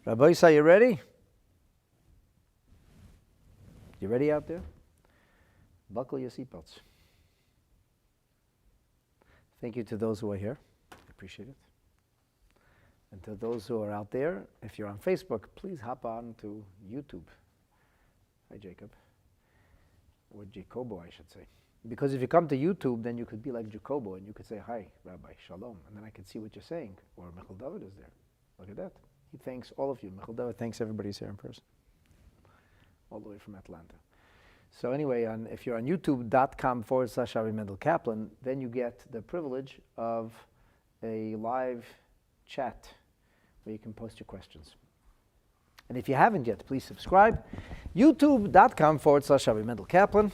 Rabbi Isa, you ready? You ready out there? Buckle your seatbelts. Thank you to those who are here. I appreciate it. And to those who are out there, if you're on Facebook, please hop on to YouTube. Hi, Jacob. Or Jacobo, I should say. Because if you come to YouTube, then you could be like Jacobo and you could say, hi, Rabbi, shalom. And then I can see what you're saying. Or Michal David is there. Look at that. He thanks all of you. Michal David thanks everybody who's here in person. All the way from Atlanta. So anyway, if you're on youtube.com/Avi Mendel Kaplan, then you get the privilege of a live chat where you can post your questions. And if you haven't yet, please subscribe. youtube.com/Avi Mendel Kaplan.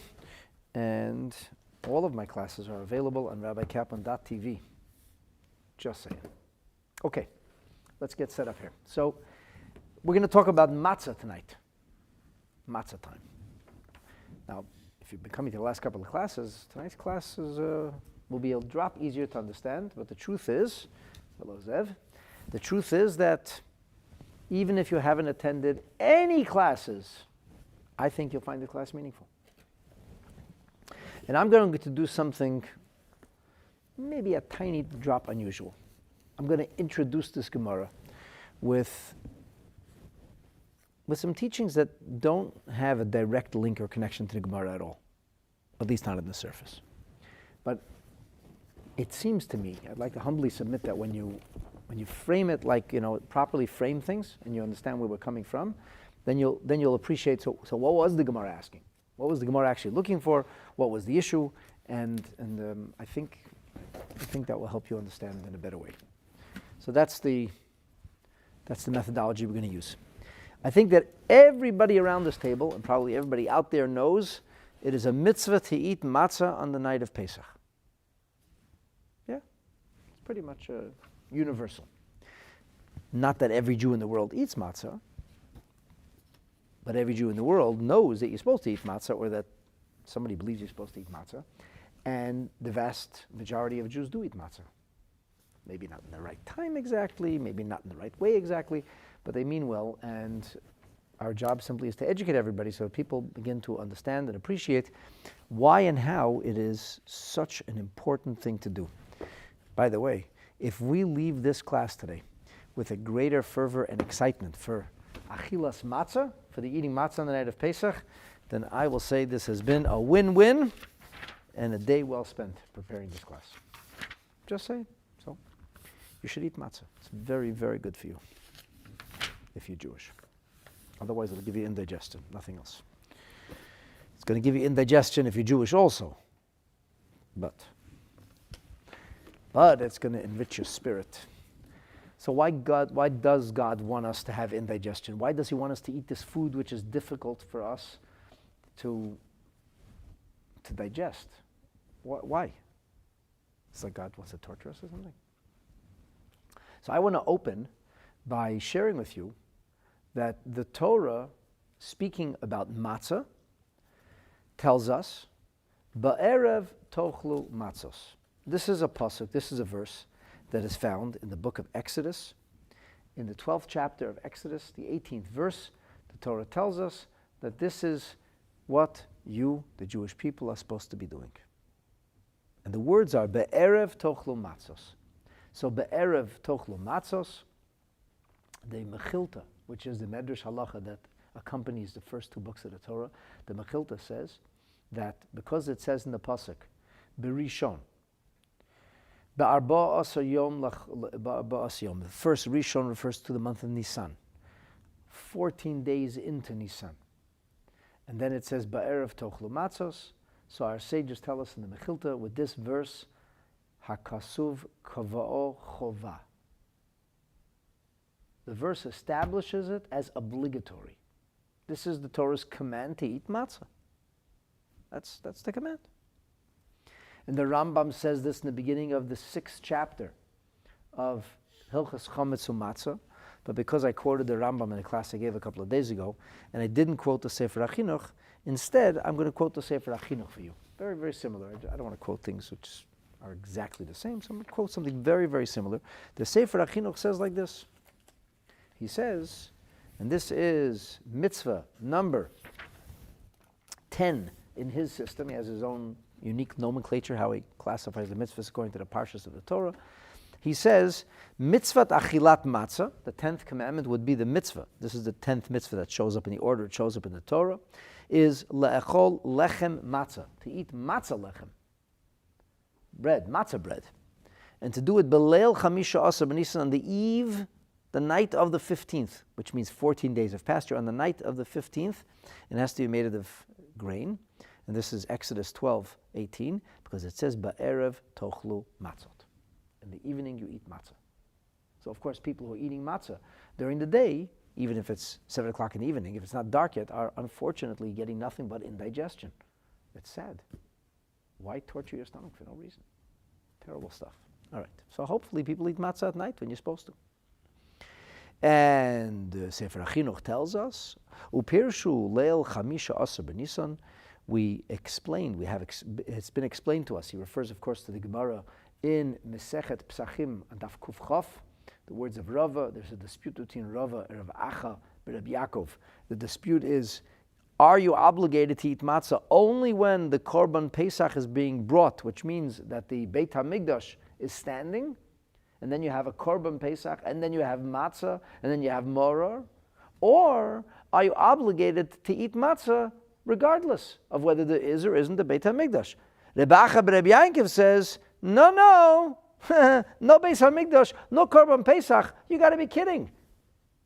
And all of my classes are available on rabbikaplan.tv. Just saying. Okay, let's get set up here. So we're going to talk about matzah tonight. Matzah time. Now, if you've been coming to the last couple of classes, tonight's classes will be a drop easier to understand. But the truth is, hello Zev, the truth is that even if you haven't attended any classes, I think you'll find the class meaningful. And I'm going to do something maybe a tiny drop unusual. I'm going to introduce this Gemara with some teachings that don't have a direct link or connection to the Gemara at all, at least not on the surface. But it seems to me, I'd like to humbly submit that when you frame it like, properly frame things and you understand where we're coming from, then you'll appreciate, so what was the Gemara asking? What was the Gemara actually looking for? What was the issue? And I think that will help you understand in a better way. So that's the methodology we're going to use. I think that everybody around this table, and probably everybody out there, knows it is a mitzvah to eat matzah on the night of Pesach. Yeah, it's pretty much universal. Not that every Jew in the world eats matzah, but every Jew in the world knows that you're supposed to eat matzah, or that somebody believes you're supposed to eat matzah, and the vast majority of Jews do eat matzah. Maybe not in the right time exactly, maybe not in the right way exactly, but they mean well, and our job simply is to educate everybody so people begin to understand and appreciate why and how it is such an important thing to do. By the way, if we leave this class today with a greater fervor and excitement for achilas matzah, for the eating matzah on the night of Pesach, then I will say this has been a win-win and a day well spent preparing this class. Just saying. So you should eat matzah. It's very, very good for you if you're Jewish. Otherwise, it'll give you indigestion, nothing else. It's going to give you indigestion if you're Jewish also. But it's going to enrich your spirit. So why does God want us to have indigestion? Why does he want us to eat this food which is difficult for us to digest? Why? It's like God wants to torture us or something. So I want to open by sharing with you that the Torah, speaking about matzah, tells us, Ba'erev tochlu matzos. This is a pasuk, this is a verse that is found in the book of Exodus. In the 12th chapter of Exodus, the 18th verse, the Torah tells us that this is what you, the Jewish people, are supposed to be doing. And the words are, Be'erev tochlu matzos. So Be'erev tochlu matzos, the Mechilta, which is the Medrash Halacha that accompanies the first two books of the Torah, the Mechilta says that because it says in the pasuk, Berishon, Ba'arba yom, the first Rishon refers to the month of Nisan, 14 days into Nisan. And then it says, Ba'erev tochlu matzos. So our sages tell us in the Mechilta with this verse, Hakasuv kava'o chova. The verse establishes it as obligatory. This is the Torah's command to eat matzah. That's the command. And the Rambam says this in the beginning of the 6th chapter of Hilchas Chametz U'Matzah. But because I quoted the Rambam in a class I gave a couple of days ago, and I didn't quote the Sefer HaChinuch, instead I'm going to quote the Sefer HaChinuch for you. Very, very similar. I don't want to quote things which are exactly the same, so I'm going to quote something very, very similar. The Sefer HaChinuch says like this. He says And this is mitzvah number 10 in his system. He has his own unique nomenclature, how he classifies the mitzvahs according to the parshas of the Torah. He says, mitzvat achilat matzah, the 10th commandment would be the mitzvah. This is the 10th mitzvah that shows up in the order, it shows up in the Torah, is le'echol lechem matzah, to eat matzah lechem, bread, matzah bread. And to do it beleil chamisha asar b'nisan, on the eve, the night of the 15th, which means 14 days have passed. On the night of the 15th, it has to be made of grain. And this is Exodus 12:18, because it says, ba'erev tochlu matzot. In the evening you eat matzah. So of course people who are eating matzah during the day, even if it's 7 o'clock in the evening, if it's not dark yet, are unfortunately getting nothing but indigestion. It's sad. Why torture your stomach for no reason? Terrible stuff. All right. So hopefully people eat matzah at night when you're supposed to. And Sefer HaChinuch tells us, Upirshu leil chamisha asar b'nisan. We explained, it's been explained to us. He refers, of course, to the Gemara in Masechet Pesachim and Daf Kuf Chaf, the words of Rava. There's a dispute between Rava and Rav Acha and Rabbi Yaakov. The dispute is, are you obligated to eat matzah only when the Korban Pesach is being brought, which means that the Beit HaMikdash is standing, and then you have a Korban Pesach, and then you have matzah, and then you have moror? Or are you obligated to eat matzah regardless of whether there is or isn't a Beit HaMikdash? Rabbi Acha ben Rabbi Yaakov says, no, no Beit HaMikdash, no Korban Pesach. You got to be kidding.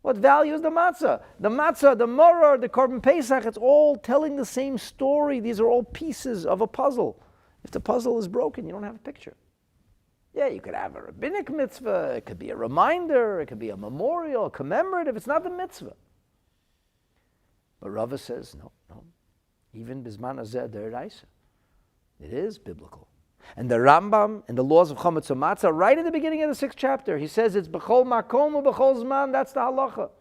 What value is the matzah? The matzah, the moror, the Korban Pesach, it's all telling the same story. These are all pieces of a puzzle. If the puzzle is broken, you don't have a picture. Yeah, you could have a rabbinic mitzvah, it could be a reminder, it could be a memorial, commemorative. It's not the mitzvah. But Rava says, no. Even Bizman Azeh Deraisa. It is biblical. And the Rambam in the laws of Chametz Matzah, right in the beginning of the 6th chapter, he says it's B'chol Makom u B'chol Zman, that's the halacha.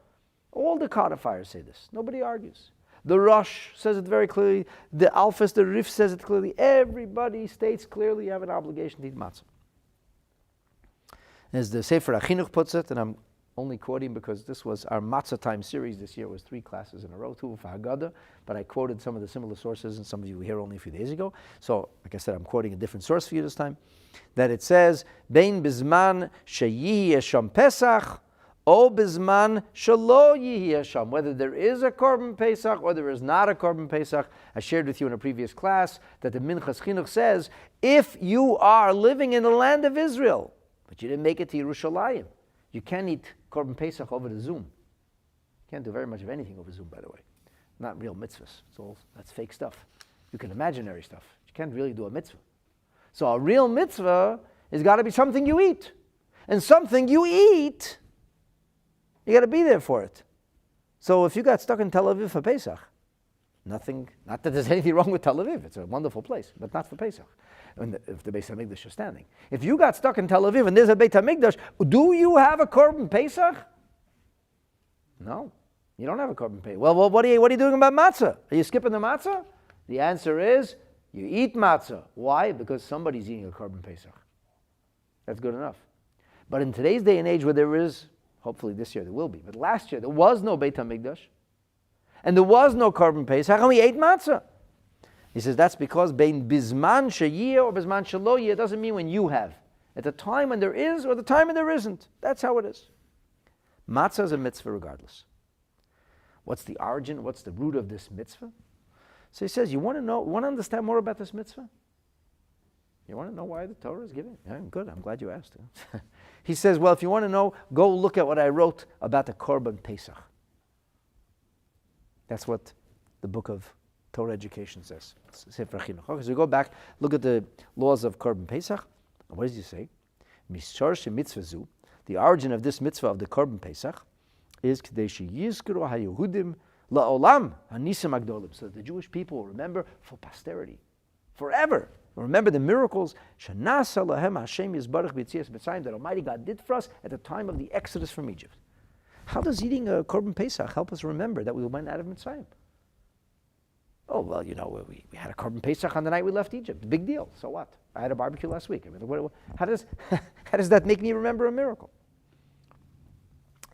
All the codifiers say this. Nobody argues. The Rosh says it very clearly. The Alphas, the Rif says it clearly. Everybody states clearly you have an obligation to eat matzah. As the Sefer HaChinuch puts it, and I'm only quoting because this was our MATZO TIME series this year, was 3 classes in a row, 2 for Haggadah, but I quoted some of the similar sources, and some of you were here only a few days ago. So, like I said, I'm quoting a different source for you this time. That it says, Bein bizman sheyihi esham Pesach, o bizman shelo yihi esham. Whether there is a Korban Pesach or there is not a Korban Pesach. I shared with you in a previous class that the Minchas Chinuch says, if you are living in the land of Israel, but you didn't make it to Yerushalayim, you can't eat Korban Pesach over the Zoom. You can't do very much of anything over Zoom, by the way. Not real mitzvahs. That's fake stuff. You can imaginary stuff. You can't really do a mitzvah. So a real mitzvah has got to be something you eat. And something you eat, you got to be there for it. So if you got stuck in Tel Aviv for Pesach, not that there's anything wrong with Tel Aviv. It's a wonderful place, but not for Pesach. If the Beit HaMikdash is standing. If you got stuck in Tel Aviv and there's a Beit HaMikdash, do you have a Korban Pesach? No, you don't have a Korban Pesach. Well, what are you doing about matzah? Are you skipping the matzah? The answer is, you eat matzah. Why? Because somebody's eating a Korban Pesach. That's good enough. But in today's day and age where there is, hopefully this year there will be, but last year there was no Beit HaMikdash, and there was no Korban Pesach, and we ate matzah. He says that's because bein bizman sheyeh or bizman shelo yeh doesn't mean when you have. At the time when there is or the time when there isn't. That's how it is. Matzah is a mitzvah regardless. What's the origin? What's the root of this mitzvah? So he says, you want to understand more about this mitzvah? You want to know why the Torah is given? Yeah, good. I'm glad you asked. He says, well, if you want to know, go look at what I wrote about the Korban Pesach. That's what the book of Torah education says. Sefer HaChinuch. Okay, so we go back, look at the laws of Korban Pesach. What does he say? The origin of this mitzvah of the Korban Pesach is so that the Jewish people will remember for posterity, forever. Remember the miracles that Almighty God did for us at the time of the Exodus from Egypt. How does eating a Korban Pesach help us remember that we went out of Mitzrayim? Oh, well, we had a Korban Pesach on the night we left Egypt. Big deal. So what? I had a barbecue last week. How does that make me remember a miracle?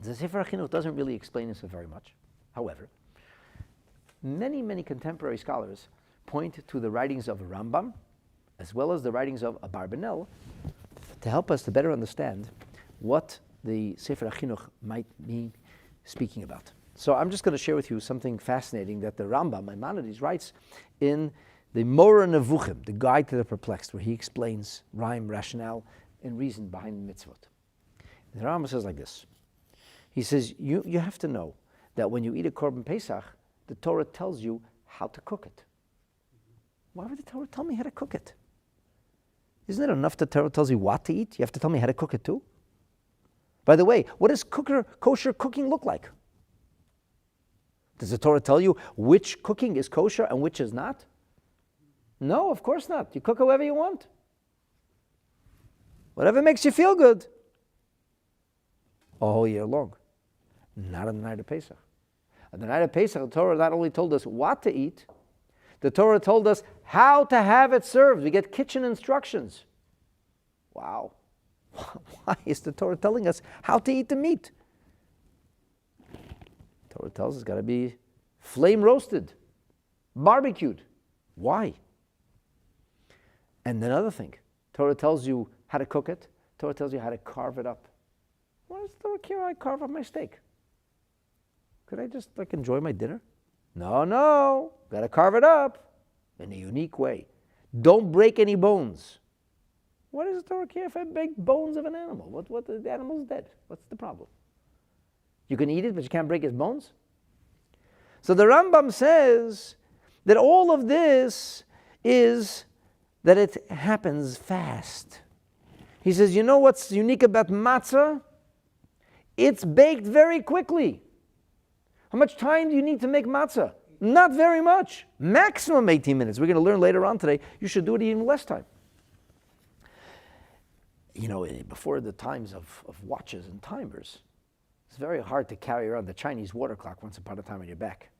The Sefer HaChinuch doesn't really explain this very much. However, many, many contemporary scholars point to the writings of Rambam, as well as the writings of Abarbanel, to help us to better understand what the Sefer HaChinuch might be speaking about. So I'm just going to share with you something fascinating that the Rambam, Maimonides, writes in the Moreh Nevuchim, the Guide to the Perplexed, where he explains rhyme, rationale, and reason behind the mitzvot. The Rambam says like this. He says, you have to know that when you eat a Korban Pesach, the Torah tells you how to cook it. Why would the Torah tell me how to cook it? Isn't it enough that the Torah tells you what to eat? You have to tell me how to cook it too? By the way, what does kosher cooking look like? Does the Torah tell you which cooking is kosher and which is not? No, of course not. You cook however you want. Whatever makes you feel good. A whole year long. Not on the night of Pesach. On the night of Pesach, the Torah not only told us what to eat, the Torah told us how to have it served. We get kitchen instructions. Wow. Why is the Torah telling us how to eat the meat? The Torah tells us it's got to be flame roasted, barbecued. Why? And another thing, Torah tells you how to cook it. Torah tells you how to carve it up. Why does the Torah care how I carve up my steak? Could I just enjoy my dinner? No. Got to carve it up in a unique way. Don't break any bones. Why does the Torah care if I break bones of an animal? What the animal's dead. What's the problem? You can eat it, but you can't break its bones? So the Rambam says that all of this is that it happens fast. He says, you know what's unique about matzah? It's baked very quickly. How much time do you need to make matzah? Not very much. Maximum 18 minutes. We're going to learn later on today, you should do it even less time. You know, before the times of watches and timers, it's very hard to carry around the Chinese water clock once upon a time on your back,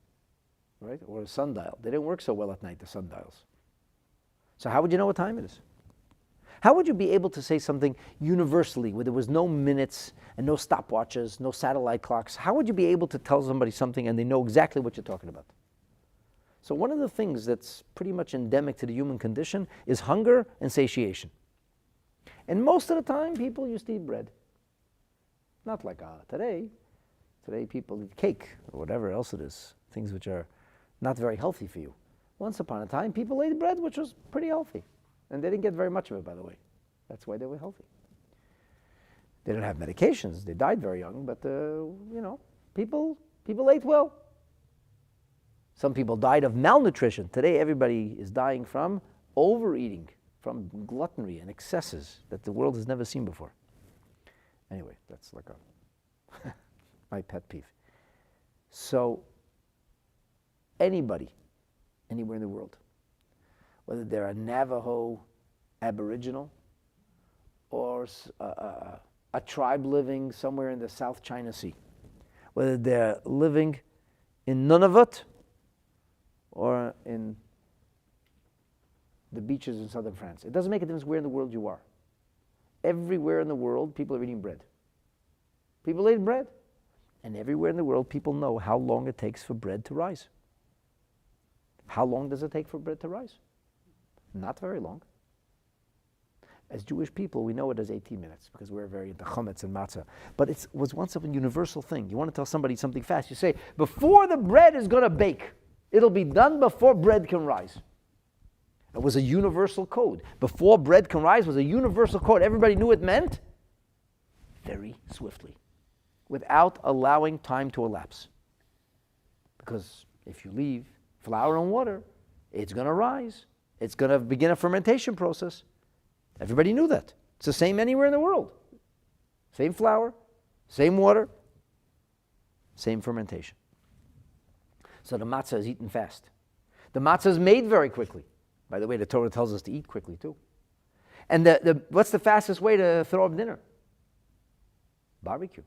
right? Or a sundial. They didn't work so well at night, the sundials. So how would you know what time it is? How would you be able to say something universally where there was no minutes and no stopwatches, no satellite clocks? How would you be able to tell somebody something and they know exactly what you're talking about? So one of the things that's pretty much endemic to the human condition is hunger and satiation. And most of the time, people used to eat bread. Not like today. Today, people eat cake or whatever else it is, things which are not very healthy for you. Once upon a time, people ate bread, which was pretty healthy. And they didn't get very much of it, by the way. That's why they were healthy. They didn't have medications. They died very young, but, people ate well. Some people died of malnutrition. Today, everybody is dying from overeating, from gluttony and excesses that the world has never seen before. Anyway, that's like my pet peeve. So, anybody, anywhere in the world, whether they're a Navajo Aboriginal or a tribe living somewhere in the South China Sea, whether they're living in Nunavut or in the beaches in southern France. It doesn't make a difference where in the world you are. Everywhere in the world, people are eating bread. People eat bread. And everywhere in the world, people know how long it takes for bread to rise. How long does it take for bread to rise? Not very long. As Jewish people, we know it as 18 minutes because we're very into chametz and matzah. But it was once a universal thing. You want to tell somebody something fast, you say, before the bread is going to bake, it'll be done before bread can rise. It was a universal code. Before bread can rise was a universal code. Everybody knew it meant very swiftly, without allowing time to elapse. Because if you leave flour and water, it's going to rise. It's going to begin a fermentation process. Everybody knew that. It's the same anywhere in the world. Same flour, same water, same fermentation. So the matzah is eaten fast. The matzah is made very quickly. By the way, the Torah tells us to eat quickly too. And what's the fastest way to throw up dinner? Barbecue.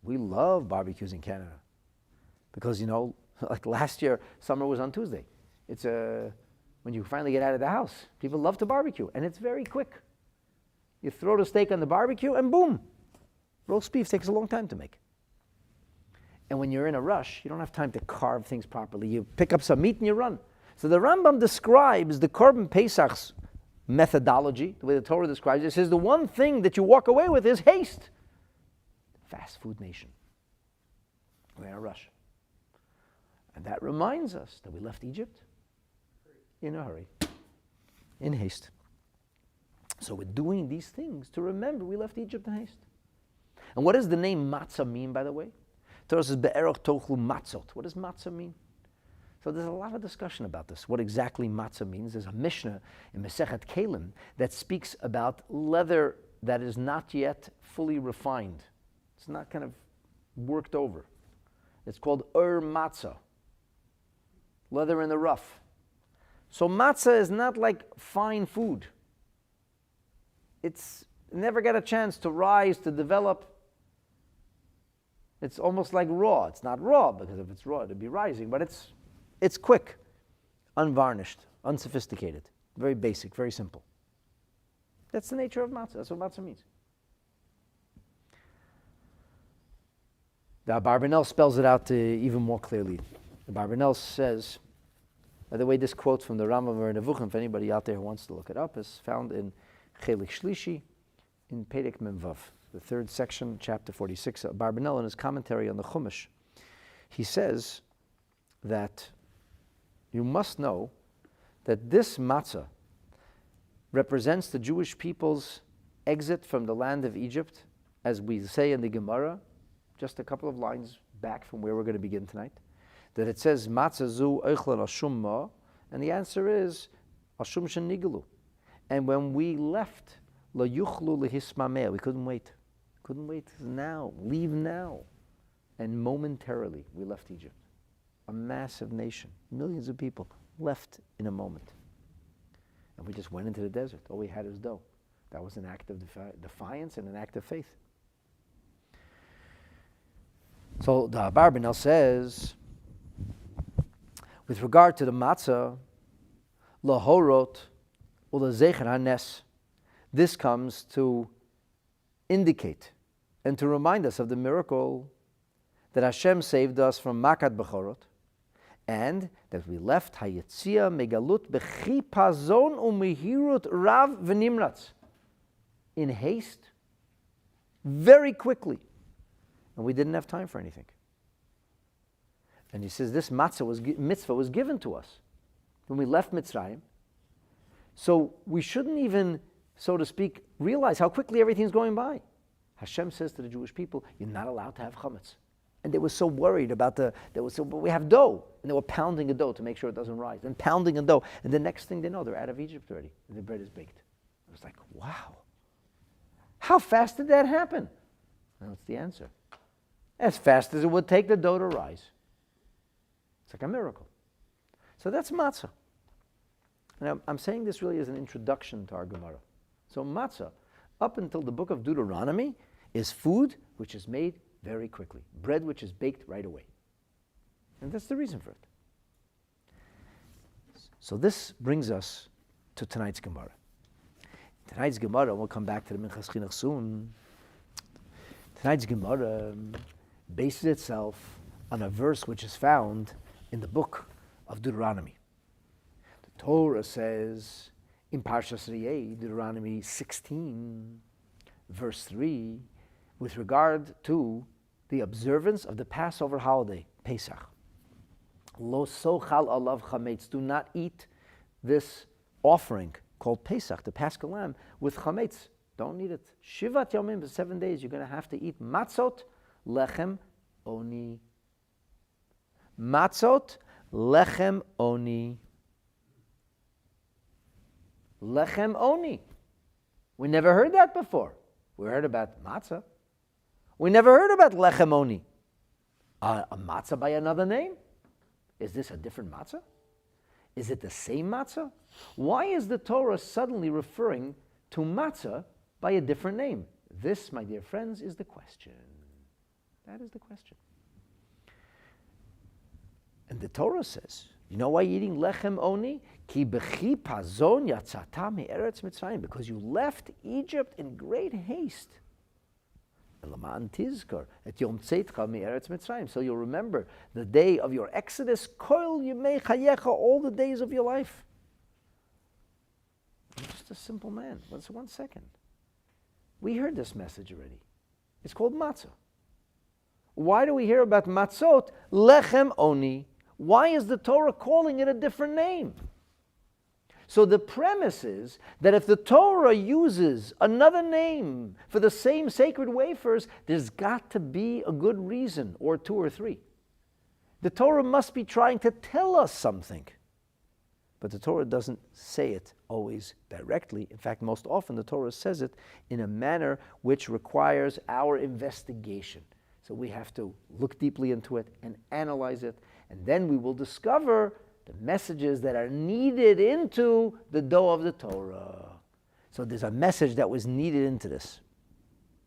We love barbecues in Canada. Because, like last year, summer was on Tuesday. It's when you finally get out of the house, people love to barbecue, and it's very quick. You throw the steak on the barbecue, and boom. Roast beef takes a long time to make. And when you're in a rush, you don't have time to carve things properly. You pick up some meat and you run. So the Rambam describes the Korban Pesach's methodology, the way the Torah describes it. It says the one thing that you walk away with is haste. Fast food nation. We're in a rush. And that reminds us that we left Egypt in a hurry, in haste. So we're doing these things to remember we left Egypt in haste. And what does the name matzah mean, by the way? Torah says, Be'eroch tochlu matzot. What does matzah mean? So there's a lot of discussion about this, what exactly matzah means. There's a Mishnah in Masechet Kalim that speaks about leather that is not yet fully refined. It's not kind of worked over. It's called matzah, leather in the rough. So matzah is not like fine food. It's never got a chance to rise, to develop. It's almost like raw. It's not raw, because if it's raw, it'd be rising, but it's quick, unvarnished, unsophisticated, very basic, very simple. That's the nature of matzah. That's what matzah means. The Abarbanel spells it out even more clearly. The Abarbanel says, by the way, this quote from the Rambam Nevuchim, if anybody out there who wants to look it up, is found in Chelik Shlishi, in Perek Memvav, the third section, chapter 46. Abarbanel, in his commentary on the Chumash, he says that you must know that this matzah represents the Jewish people's exit from the land of Egypt, as we say in the Gemara, just a couple of lines back from where we're going to begin tonight, that it says, matzah zu oichlan ashum ma, and the answer is, ashum shenigalu. And when we left, lo yuchlu lehismameh, we couldn't wait. Couldn't wait now, leave now. And momentarily, we left Egypt. A massive nation, millions of people, left in a moment. And we just went into the desert. All we had is dough. That was an act of defiance and an act of faith. So the Abarbanel says, with regard to the matzah, lahorot ulezecher hanes, this comes to indicate and to remind us of the miracle that Hashem saved us from makat bechorot, and that we left hayetzia megalut bechipazon umehirut rav v'nimratz, in haste, very quickly. And we didn't have time for anything. And he says this mitzvah was given to us when we left Mitzrayim. So we shouldn't even, so to speak, realize how quickly everything's going by. Hashem says to the Jewish people, you're not allowed to have chametz. And they were so worried about but we have dough. And they were pounding a dough to make sure it doesn't rise. And pounding a dough. And the next thing they know, they're out of Egypt already. And the bread is baked. It was like, wow. How fast did that happen? And that's the answer. As fast as it would take the dough to rise. It's like a miracle. So that's matzah. And I'm saying this really as an introduction to our Gemara. So matzah, up until the book of Deuteronomy, is food which is made very quickly. Bread which is baked right away. And that's the reason for it. So this brings us to tonight's Gemara. Tonight's Gemara, we'll come back to the Minchas Chinuch soon. Tonight's Gemara bases itself on a verse which is found in the book of Deuteronomy. The Torah says in Parshas Re'eh, Deuteronomy 16, verse 3, with regard to the observance of the Passover holiday, Pesach. Lo sochal alav chametz, do not eat this offering called Pesach, the Paschal Lamb, with chametz. Don't eat it. Shivat yomim, 7 days, you're going to have to eat matzot, lechem, oni. Matzot, lechem, oni. Lechem, oni. We never heard that before. We heard about matzah. We never heard about lechem, oni. A matzah by another name? Is this a different matzah? Is it the same matzah? Why is the Torah suddenly referring to matzah by a different name? This, my dear friends, is the question. That is the question. And the Torah says, you know why you're eating lechem oni? Ki b'chi pazon yatzata me'eretz Mitzrayim, because you left Egypt in great haste. So you'll remember the day of your exodus, all the days of your life. I'm just a simple man. Let's 1 second. We heard this message already. It's called matzah. Why do we hear about matzot? Lechem oni. Why is the Torah calling it a different name? So the premise is that if the Torah uses another name for the same sacred wafers, there's got to be a good reason, or 2 or 3. The Torah must be trying to tell us something. But the Torah doesn't say it always directly. In fact, most often the Torah says it in a manner which requires our investigation. So we have to look deeply into it and analyze it, and then we will discover the messages that are kneaded into the dough of the Torah. So there's a message that was kneaded into this.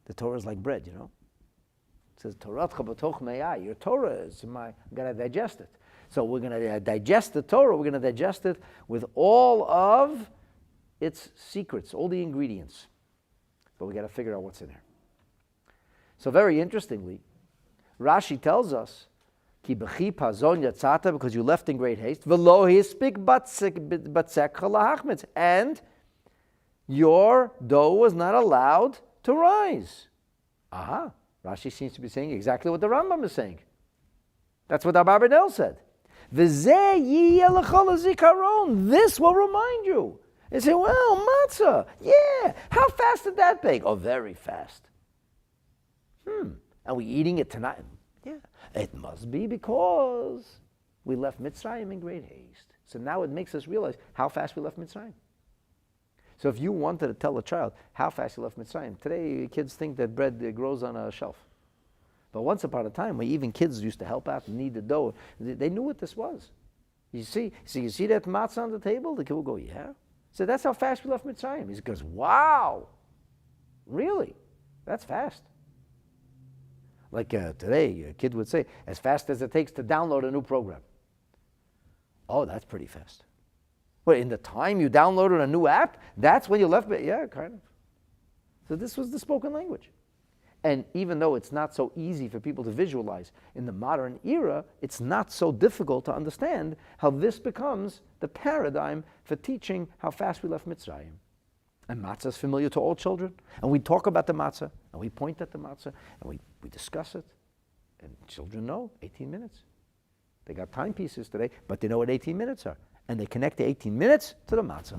The Torah is like bread, you know. It says, Toratcha b'toch me'ai. Your Torah is I'm going to digest it. So we're going to digest the Torah. We're going to digest it with all of its secrets, all the ingredients. But we got to figure out what's in there. So very interestingly, Rashi tells us, Ki b'chi pazon yatzata, because you left in great haste, v'lo hispik batzek lahachmitz, and your dough was not allowed to rise. Aha, Rashi seems to be saying exactly what the Rambam is saying. That's what Abarbanel said. V'zeh yiyeh l'chol hazikaron. This will remind you. They say, well, matzah, yeah. How fast did that bake? Oh, very fast. Are we eating it tonight? Yeah. It must be because we left Mitzrayim in great haste. So now it makes us realize how fast we left Mitzrayim. So if you wanted to tell a child how fast you left Mitzrayim, today kids think that bread grows on a shelf. But once upon a time, when even kids used to help out and knead the dough, they knew what this was. You see that matzah on the table? The kid will go, yeah. So that's how fast we left Mitzrayim. He goes, wow, really? That's fast. Like today, a kid would say, as fast as it takes to download a new program. Oh, that's pretty fast. Well, in the time you downloaded a new app, that's when you left it? Yeah, kind of. So this was the spoken language. And even though it's not so easy for people to visualize in the modern era, it's not so difficult to understand how this becomes the paradigm for teaching how fast we left Mitzrayim. And matzah is familiar to all children. And we talk about the matzah, and we point at the matzah, and we discuss it. And children know 18 minutes. They got timepieces today, but they know what 18 minutes are. And they connect the 18 minutes to the matzah.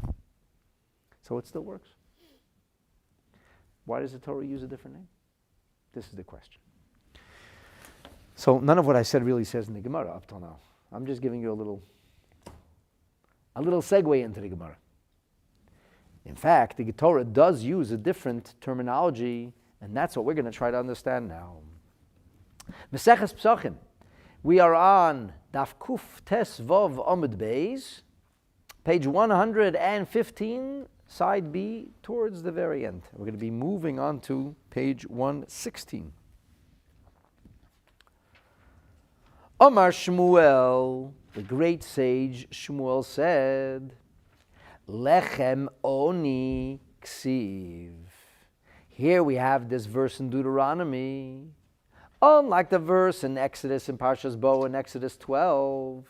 So it still works. Why does the Torah use a different name? This is the question. So none of what I said really says in the Gemara up till now. I'm just giving you a little segue into the Gemara. In fact, the Torah does use a different terminology, and that's what we're going to try to understand now. Masechet Pesachim. We are on Daf Kuf Tes Vov Amud Beis, page 115, side B, towards the very end. We're going to be moving on to page 116. Omar Shmuel, the great sage Shmuel said, Lechem oni ksiv. Here we have this verse in Deuteronomy. Unlike the verse in Exodus and Parshas Bo and Exodus 12,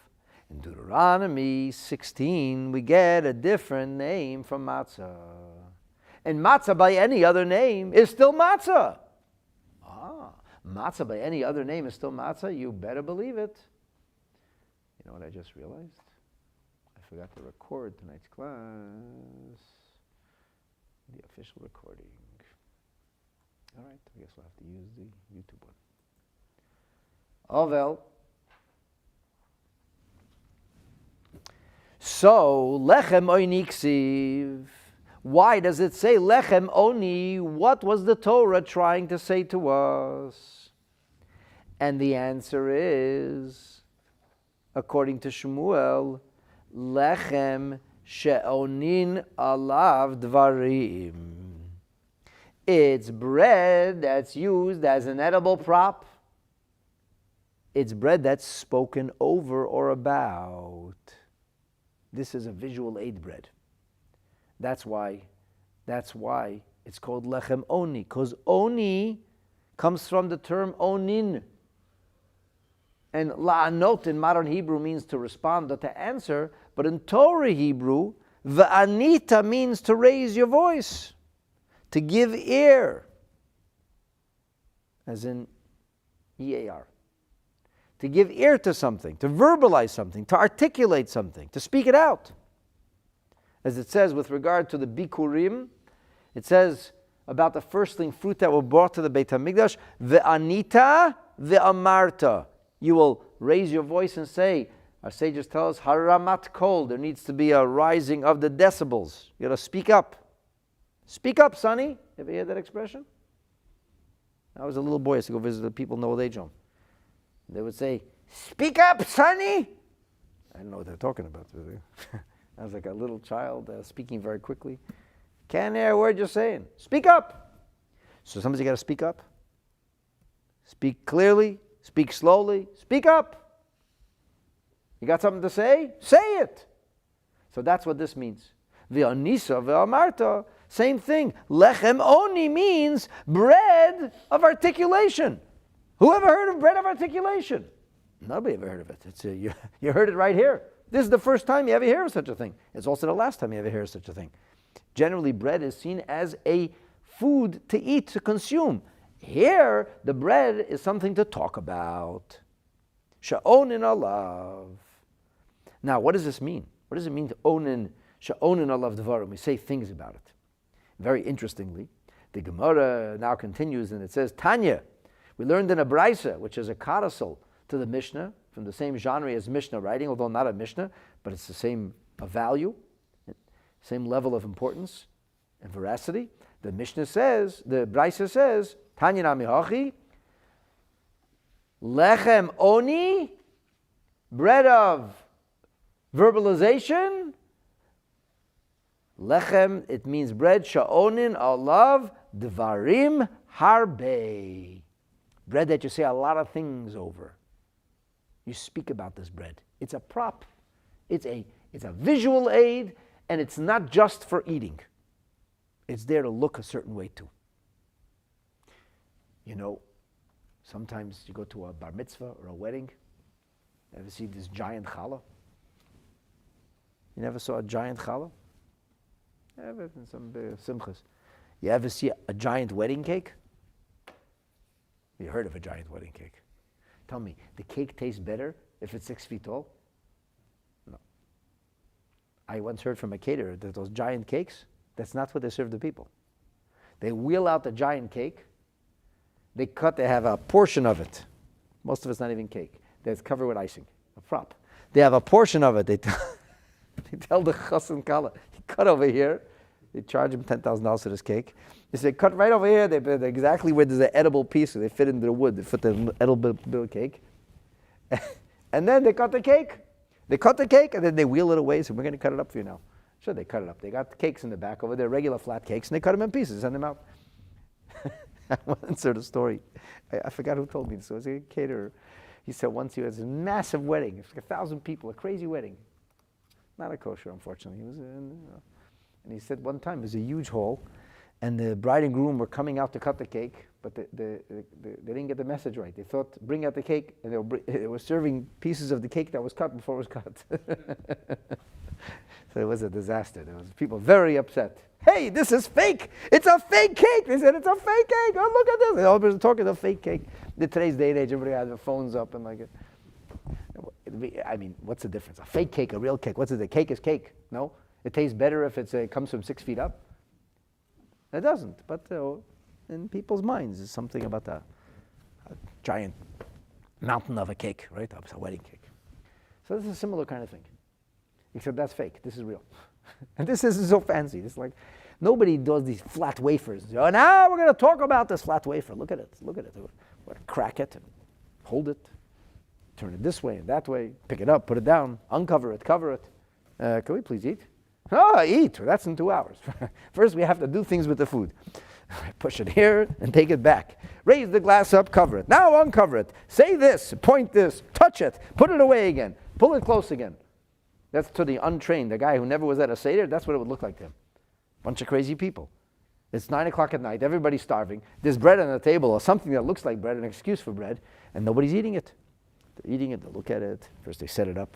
in Deuteronomy 16 we get a different name from matzah. And matzah by any other name is still matzah. Matzah by any other name is still matzah? You better believe it. You know what I just realized? I forgot to record tonight's class. The official recording. All right, I guess we'll have to use the YouTube one. Oh, well. So, lechem oni ksiv. Why does it say lechem oni? What was the Torah trying to say to us? And the answer is, according to Shmuel, lechem she'onin alav dvarim. It's bread that's used as an edible prop. It's bread that's spoken over or about. This is a visual aid bread. That's why it's called lechem oni, because oni comes from the term onin. And la'anot in modern Hebrew means to respond or to answer, but in Torah Hebrew, va'anita means to raise your voice, to give ear, as in EAR. To give ear to something, to verbalize something, to articulate something, to speak it out. As it says with regard to the bikurim, it says about the firstling fruit that were brought to the Beit HaMikdash, ve'anita ve'amarta. You will raise your voice and say, our sages tell us, haramat kol, there needs to be a rising of the decibels. You got to speak up. Speak up, sonny. Ever hear that expression? I was a little boy, I used to go visit the people in the old age home. They would say, speak up, sonny. I didn't know what they're talking about. I was like a little child speaking very quickly. Can't hear a word you're saying. Speak up. So somebody's got to speak up. Speak clearly. Speak slowly. Speak up. You got something to say? Say it. So that's what this means. Ve'anisa ve'amarta, same thing. Lechem oni means bread of articulation. Who ever heard of bread of articulation? Nobody ever heard of it. You heard it right here. This is the first time you ever hear of such a thing. It's also the last time you ever hear of such a thing. Generally, bread is seen as a food to eat, to consume. Here, the bread is something to talk about. Sha'onin alav. Now, what does this mean? What does it mean to onin, sha'onin alav devarim? We say things about it. Very interestingly, the Gemara now continues and it says, Tanya, we learned in a Braisa, which is a codicil to the Mishnah, from the same genre as Mishnah writing, although not a Mishnah, but it's the same value, same level of importance and veracity. The Mishnah says, the Braisa says, Tanya nami hachi, lechem oni, bread of verbalization. Lechem, it means bread, sha'onin alav dvarim harbe. Bread that you say a lot of things over. You speak about this bread. It's a prop. It's a visual aid, and it's not just for eating. It's there to look a certain way too. You know, sometimes you go to a bar mitzvah or a wedding. You ever see this giant challah? You never saw a giant challah? Ever in some simchas. You ever see a giant wedding cake? You heard of a giant wedding cake. Tell me, the cake tastes better if it's 6 feet tall? No. I once heard from a caterer that those giant cakes, that's not what they serve the people. They wheel out the giant cake. They have a portion of it. Most of it's not even cake. That's covered with icing, a prop. They have a portion of it. They tell the chas and kala, you cut over here. They charge him $10,000 for this cake. They say, cut right over here. They're exactly where there's an edible piece. So they fit into the wood. They fit the edible bit of cake. And then they cut the cake. They cut the cake, and then they wheel it away. So we're going to cut it up for you now. Sure, they cut it up. They got the cakes in the back over there, regular flat cakes, and they cut them in pieces, send them out. I once heard a story. I forgot who told me this. It was a caterer. He said once he was a massive wedding. It was like 1,000 people, a crazy wedding. Not a kosher, unfortunately. It was and he said one time, it was a huge hall, and the bride and groom were coming out to cut the cake, but they didn't get the message right. They thought, bring out the cake, and they were serving pieces of the cake that was cut before it was cut. So it was a disaster. There was people very upset. Hey, this is fake. It's a fake cake. They said, it's a fake cake. Oh, look at this. They all been talking of fake cake. In today's day and age, everybody has their phones up and like it. I mean, what's the difference? A fake cake, a real cake. What's it? The cake is cake. No? It tastes better if it comes from 6 feet up. It doesn't. But in people's minds, there's something about a giant mountain of a cake, right? It's a wedding cake. So this is a similar kind of thing. Except that's fake. This is real. And this isn't so fancy. It's like nobody does these flat wafers. Oh, now we're going to talk about this flat wafer. Look at it. Look at it. We're going to crack it and hold it, turn it this way and that way, pick it up, put it down, uncover it, cover it. Can we please eat? Oh, eat. That's in 2 hours. First, we have to do things with the food. Push it here and take it back. Raise the glass up, cover it. Now uncover it. Say this, point this, touch it, put it away again, pull it close again. That's to the untrained, the guy who never was at a Seder, that's what it would look like to him. Bunch of crazy people. It's 9 o'clock at night. Everybody's starving. There's bread on the table or something that looks like bread, an excuse for bread, and nobody's eating it. They're eating it. They look at it. First they set it up.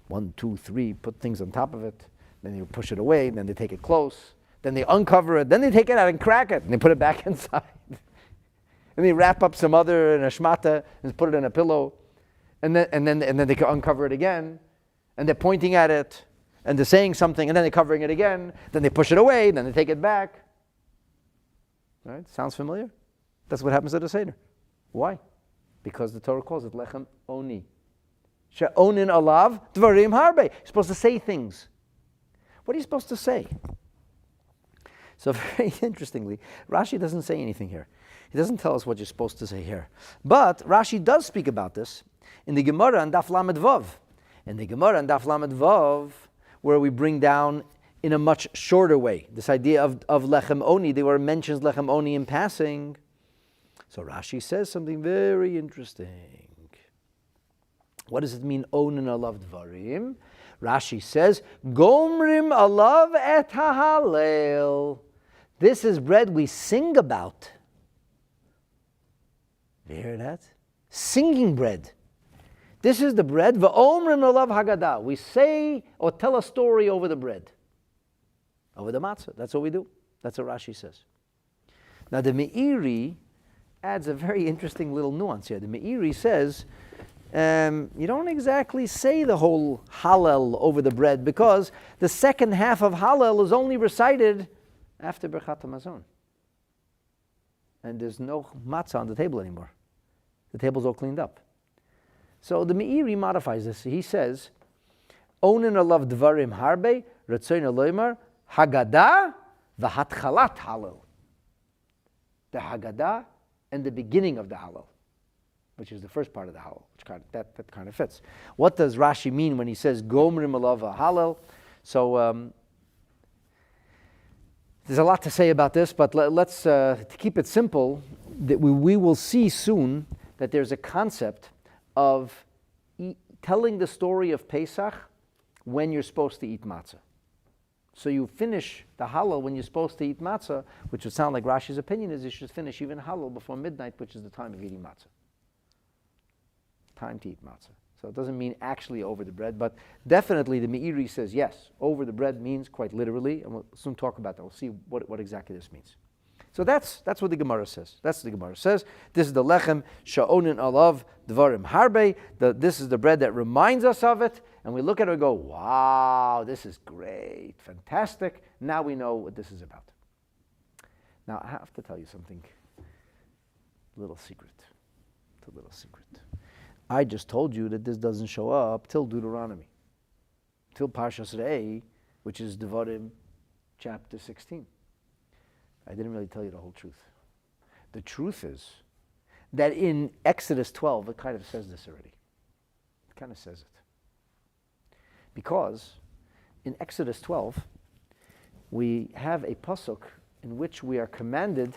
1, 2, 3, put things on top of it. Then you push it away. Then they take it close. Then they uncover it. Then they take it out and crack it. And they put it back inside. And they wrap up some other in a shmata and put it in a pillow. And then they can uncover it again. And they're pointing at it. And they're saying something. And then they're covering it again. Then they push it away. Then they take it back. Right? Sounds familiar? That's what happens at a Seder. Why? Because the Torah calls it lechem oni. She'onin alav dvarim harbe. You're supposed to say things. What are you supposed to say? So very interestingly, Rashi doesn't say anything here. He doesn't tell us what you're supposed to say here. But Rashi does speak about this in the Gemara and Daf Lamed Vav. In the Gemara and Daf Lamed Vav, where we bring down in a much shorter way this idea of lechem oni. There were mentions lechem oni in passing. So Rashi says something very interesting. What does it mean, onin alav dvarim? Rashi says, gomrim alav et hallowed. This is bread we sing about. You hear that? Singing bread. This is the bread, v'omrim alav haggadah. We say or tell a story over the bread. Over the matzah. That's what we do. That's what Rashi says. Now the Meiri adds a very interesting little nuance here. The Meiri says, you don't exactly say the whole hallel over the bread because the second half of hallel is only recited after Birchat HaMazon. And there's no matzah on the table anymore. The table's all cleaned up. So the Meiri modifies this. He says, onin alav dvarim harbe, ratzoin aloymar, Haggadah v'hatchalat hallowed. The Haggadah and the beginning of the hallowed, which is the first part of the hallowed, which that kind of fits. What does Rashi mean when he says gomrim alav hallowed? So there's a lot to say about this, but let's to keep it simple, that we will see soon that there's a concept of telling the story of Pesach when you're supposed to eat matzah. So you finish the hallowed when you're supposed to eat matzah, which would sound like Rashi's opinion is you should finish even hallowed before midnight, which is the time of eating matzah. Time to eat matzah. So it doesn't mean actually over the bread, but definitely the Meiri says yes, over the bread means quite literally, and we'll soon talk about that. We'll see what exactly this means. So that's what the Gemara says. That's what the Gemara says. This is the lechem sha'onin alav dvarim harbe. This is the bread that reminds us of it. And we look at it and go, wow, this is great, fantastic. Now we know what this is about. Now I have to tell you something, little secret. It's a little secret. I just told you that this doesn't show up till Deuteronomy, till Parshas Re'eh, which is Devarim chapter 16. I didn't really tell you the whole truth. The truth is that in Exodus 12, it kind of says this already. It kind of says it. Because in Exodus 12, we have a pasuk in which we are commanded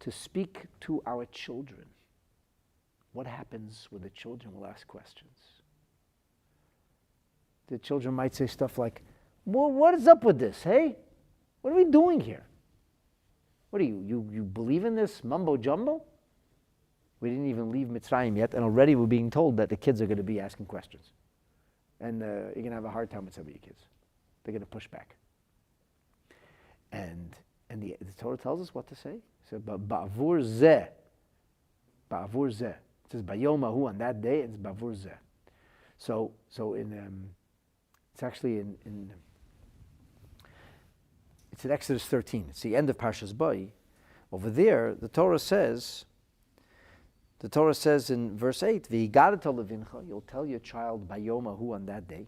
to speak to our children. What happens when the children will ask questions? The children might say stuff like, well, what is up with this, hey? What are we doing here? What are you believe in this mumbo jumbo? We didn't even leave Mitzrayim yet, and already we're being told that the kids are going to be asking questions. And you're going to have a hard time with some of your kids. They're going to push back. And the Torah tells us what to say. So, ba'avur zeh. Ba'avur zeh. It says, bayomahu, on that day, it's ba'avur zeh. So in it's actually in it's in Exodus 13. It's the end of Parshas Bai. Over there, the Torah says in verse 8, V'higadata levincha, you'll tell your child bayomahu on that day.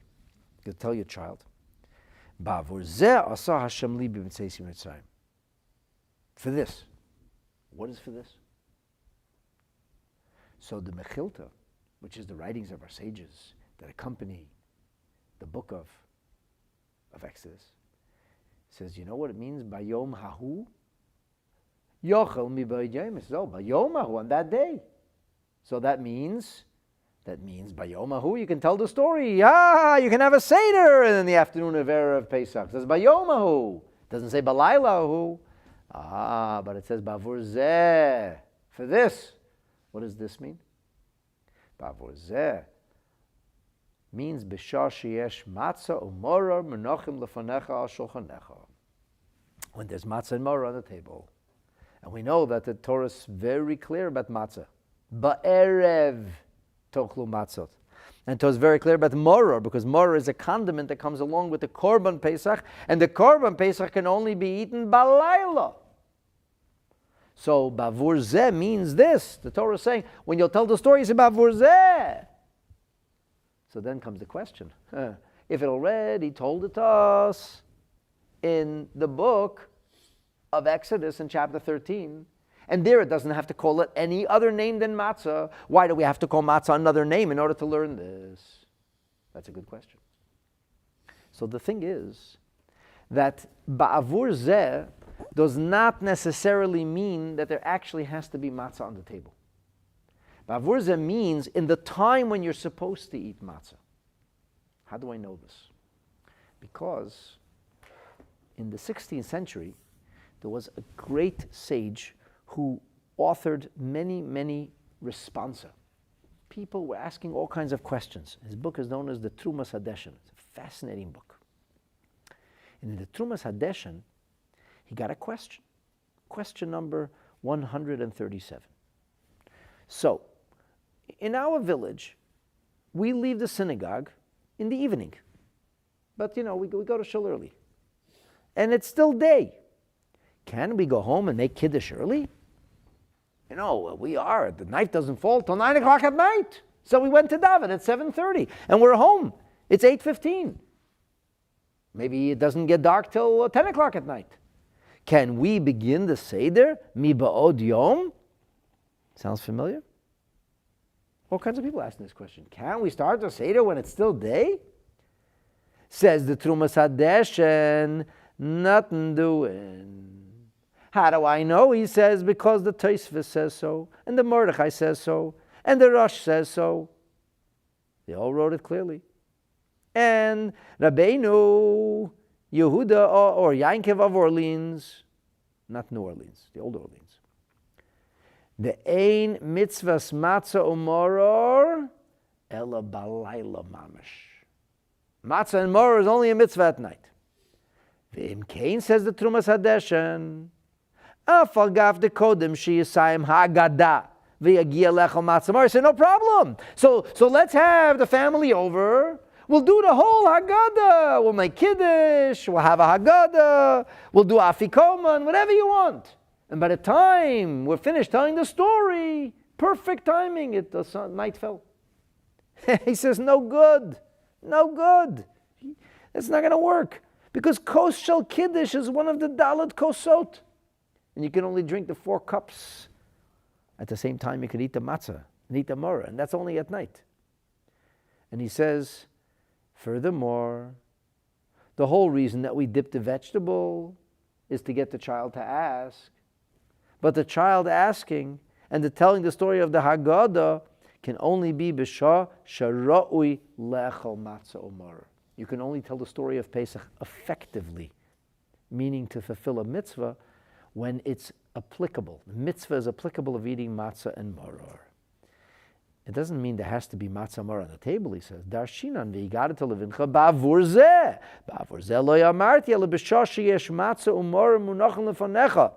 You'll tell your child, Ba'avur zeh asa Hashem li b'mitzeis Mitzrayim. For this. What is for this? So the Mechilta, which is the writings of our sages that accompany the book of Exodus, says, you know what it means? Bayom hahu? Yochel mi bayom. So bayom hahu, on that day. So that means bayom hahu, you can tell the story. Ah, you can have a Seder in the afternoon of Erev Pesach. It says bayom hahu. It doesn't say balayla hahu. But it says bavur zeh, for this. What does this mean? Bavur zeh means b'shah sheyesh matzah umoror menachim lefanecha al shulchanecha. When there's matzah and moror on the table. And we know that the Torah is very clear about matzah. Ba'erev tochlu matzot. And Torah is very clear about moror, because moror is a condiment that comes along with the korban Pesach, and the korban Pesach can only be eaten balayla. So bavur zeh means this. The Torah is saying, when you'll tell the story, it's bavur zeh. So then comes the question. If it already told it to us in the book of Exodus in chapter 13, and there it doesn't have to call it any other name than matzah, why do we have to call matzah another name in order to learn this? That's a good question. So the thing is that ba'avur zeh does not necessarily mean that there actually has to be matzah on the table. Ba'avur zeh means in the time when you're supposed to eat matzah. How do I know this? Because in the 16th century, there was a great sage who authored many, many responsa. People were asking all kinds of questions. His book is known as the Trumas Hadeshen. It's a fascinating book. And in the Trumas Hadeshen, he got a question. Question number 137. So, in our village, we leave the synagogue in the evening. But, we go to shul early. And it's still day. Can we go home and make kiddush early? The night doesn't fall till 9 o'clock at night. So we went to daven at 7:30, and we're home. It's 8:15. Maybe it doesn't get dark till 10 o'clock at night. Can we begin the Seder mi ba'od yom? Sounds familiar? All kinds of people asking this question. Can we start the Seder when it's still day? Says the Trumas Hadeshen, nothing doing. How do I know? He says, because the Tosfos says so, and the Mordechai says so, and the Rosh says so. They all wrote it clearly. And Rabbeinu Yehuda or Yankov of Orleans, not New Orleans, the old Orleans. The ein mitzvahs matzah umoror ela balayla mamash. Matzah and moror is only a mitzvah at night. V'im kain, says the Trumas Hadeshen, afal gav de kodem sheyisayim haggadah v'yagia lechol matzah moror. I said, no problem. So let's have the family over. We'll do the whole Haggadah. We'll make Kiddush. We'll have a Haggadah. We'll do Afikoman, whatever you want. And by the time we're finished telling the story, perfect timing, the night fell. He says, no good. No good. It's not going to work. Because Kos Shel Kiddush is one of the Dalet Kosot. And you can only drink the 4 cups. At the same time, you could eat the matzah and eat the moror. And that's only at night. And he says, furthermore, the whole reason that we dip the vegetable is to get the child to ask. But the child asking and the telling the story of the Haggadah can only be b'shah shara'ui lechol matzah umar. You can only tell the story of Pesach effectively, meaning to fulfill a mitzvah when it's applicable. The mitzvah is applicable of eating matzah and maror. It doesn't mean there has to be matzah mar on the table, he says. Darshinan v'yigadet levincha ba'avur zeh. Ba'avur zeh lo yamarti ele b'shah sheyesh matzah umar munachem lefanecha.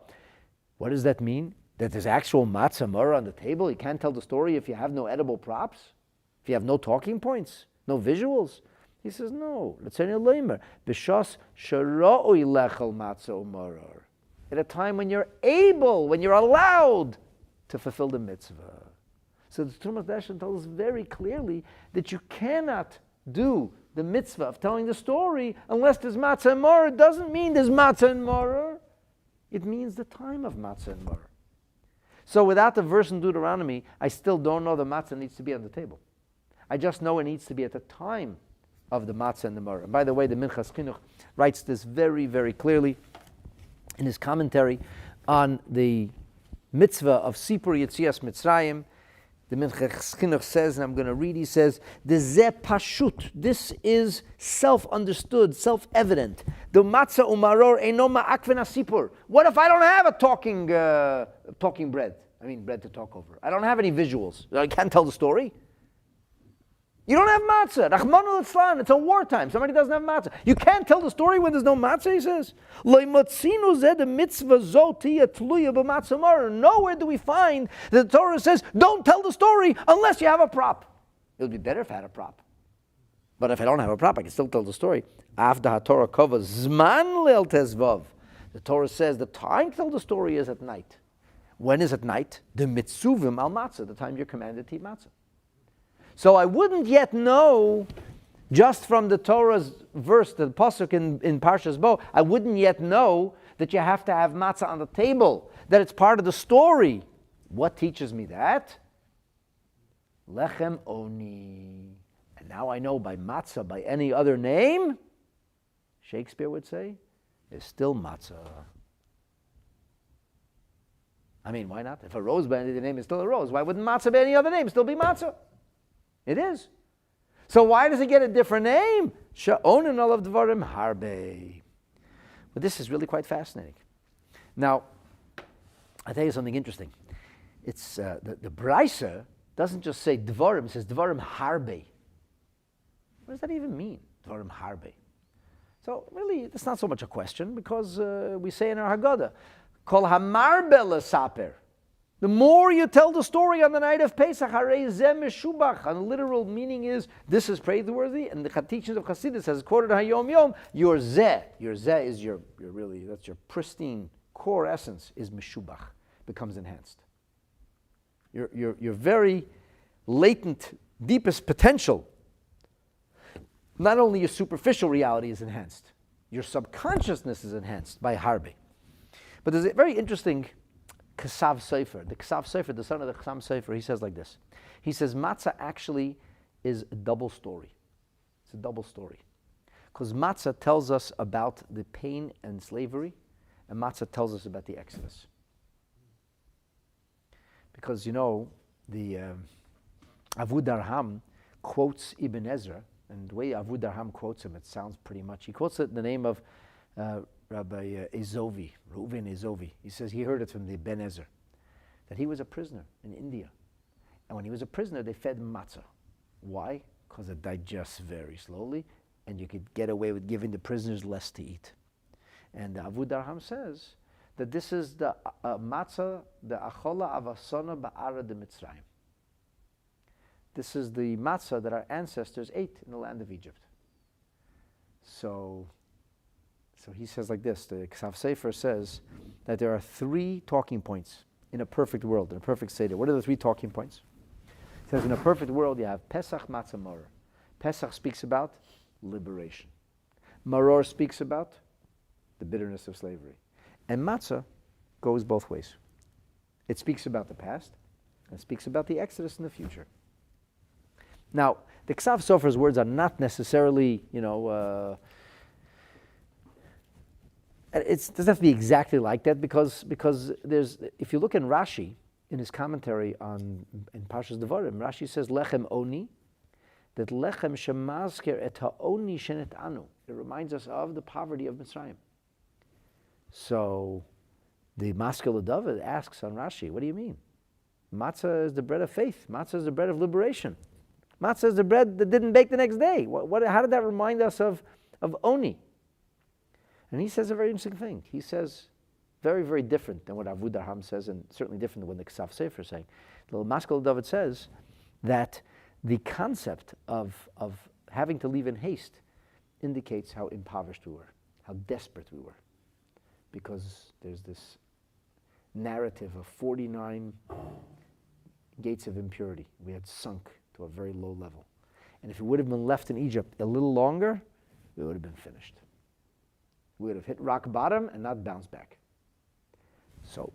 What does that mean? That there's actual matzah mar on the table? You can't tell the story if you have no edible props? If you have no talking points? No visuals? He says, no. L'tzeni leimer. B'shas shara'oi lechel matzah umar. At a time when you're able, when you're allowed to fulfill the mitzvah. So the Trumas Hadeshen tells us very clearly that you cannot do the mitzvah of telling the story unless there's matzah and maror. It doesn't mean there's matzah and maror. It means the time of matzah and maror. So without the verse in Deuteronomy, I still don't know the matzah needs to be on the table. I just know it needs to be at the time of the matzah and the maror. And by the way, the Minchas Chinuch writes this very, very clearly in his commentary on the mitzvah of Sipur Yetzias Mitzrayim. The Minchas Chinuch says, and I'm going to read, he says, "The ze pashut, this is self-understood, self-evident. The matzah umaror eino ma'akven asipur. What if I don't have a talking bread? I mean, bread to talk over. I don't have any visuals. I can't tell the story. You don't have matzah. Rachmanu litzlan. It's a wartime. Somebody doesn't have matzah. You can't tell the story when there's no matzah, he says. Nowhere do we find that the Torah says, don't tell the story unless you have a prop. It would be better if I had a prop. But if I don't have a prop, I can still tell the story. The Torah says the time to tell the story is at night. When is at night? The mitzuvim al matzah, the time you're commanded to eat matzah. So I wouldn't yet know, just from the Torah's verse, the pasuk in Parshas Bo, I wouldn't yet know that you have to have matzah on the table, that it's part of the story. What teaches me that? Lechem oni. And now I know by matzah, by any other name, Shakespeare would say, is still matzah. I mean, why not? If a rose by any other name is still a rose, why wouldn't matzah by any other name still be matzah? It is. So why does it get a different name? Sha'onin olav dvarim harbe. But this is really quite fascinating. Now, I'll tell you something interesting. It's the Braisa doesn't just say dvarim, it says dvarim harbe. What does that even mean, dvarim harbe? So really, it's not so much a question, because we say in our Haggadah, kol hamarbe lesaper. The more you tell the story on the night of Pesach, harei zeh meshubach, and the literal meaning is, this is praiseworthy, and the teachings of Chassidus has quoted hayom yom, your zeh is your really, that's your pristine core essence, is meshubach, becomes enhanced. Your very latent, deepest potential, not only your superficial reality is enhanced, your subconsciousness is enhanced by harbe. But there's a very interesting Ksav Sofer. The Ksav Sofer, the son of the Ksav Sofer, he says like this. He says matzah actually is a double story. It's a double story. Because matzah tells us about the pain and slavery, and matzah tells us about the Exodus. Because, you know, the Avu Darham quotes Ibn Ezra, and the way Avu Darham quotes him, it sounds pretty much, he quotes it in the name of Rabbi Ezovi, Reuven Ezovi. He says he heard it from the Ben Ezer, that he was a prisoner in India. And when he was a prisoner, they fed him matzah. Why? Because it digests very slowly, and you could get away with giving the prisoners less to eat. And Avu Darham says that this is the matzah, the achola avasona ba'ara de Mitzrayim. This is the matzah that our ancestors ate in the land of Egypt. So he says like this, the Ksav Sofer says that there are 3 talking points in a perfect world, in a perfect Seder. What are the 3 talking points? He says in a perfect world you have Pesach, Matzah, Maror. Pesach speaks about liberation. Maror speaks about the bitterness of slavery. And Matzah goes both ways. It speaks about the past, and it speaks about the Exodus in the future. Now, the Ksav Sofer's words are not necessarily, it doesn't have to be exactly like that, because there's, if you look in Rashi, in his commentary in Parshas Devarim, Rashi says lechem oni, that lechem shemazker et ha'oni shenet anu. It reminds us of the poverty of Mitzrayim. So the Maskil David asks on Rashi, what do you mean? Matzah is the bread of faith. Matzah is the bread of liberation. Matzah is the bread that didn't bake the next day. How did that remind us of oni? And he says a very interesting thing. He says, very, very different than what Avu Darham says, and certainly different than what the Ksav Sofer is saying. The Maskil David says that the concept of having to leave in haste indicates how impoverished we were, how desperate we were. Because there's this narrative of 49 gates of impurity. We had sunk to a very low level. And if we would have been left in Egypt a little longer, we would have been finished. We would have hit rock bottom and not bounced back. So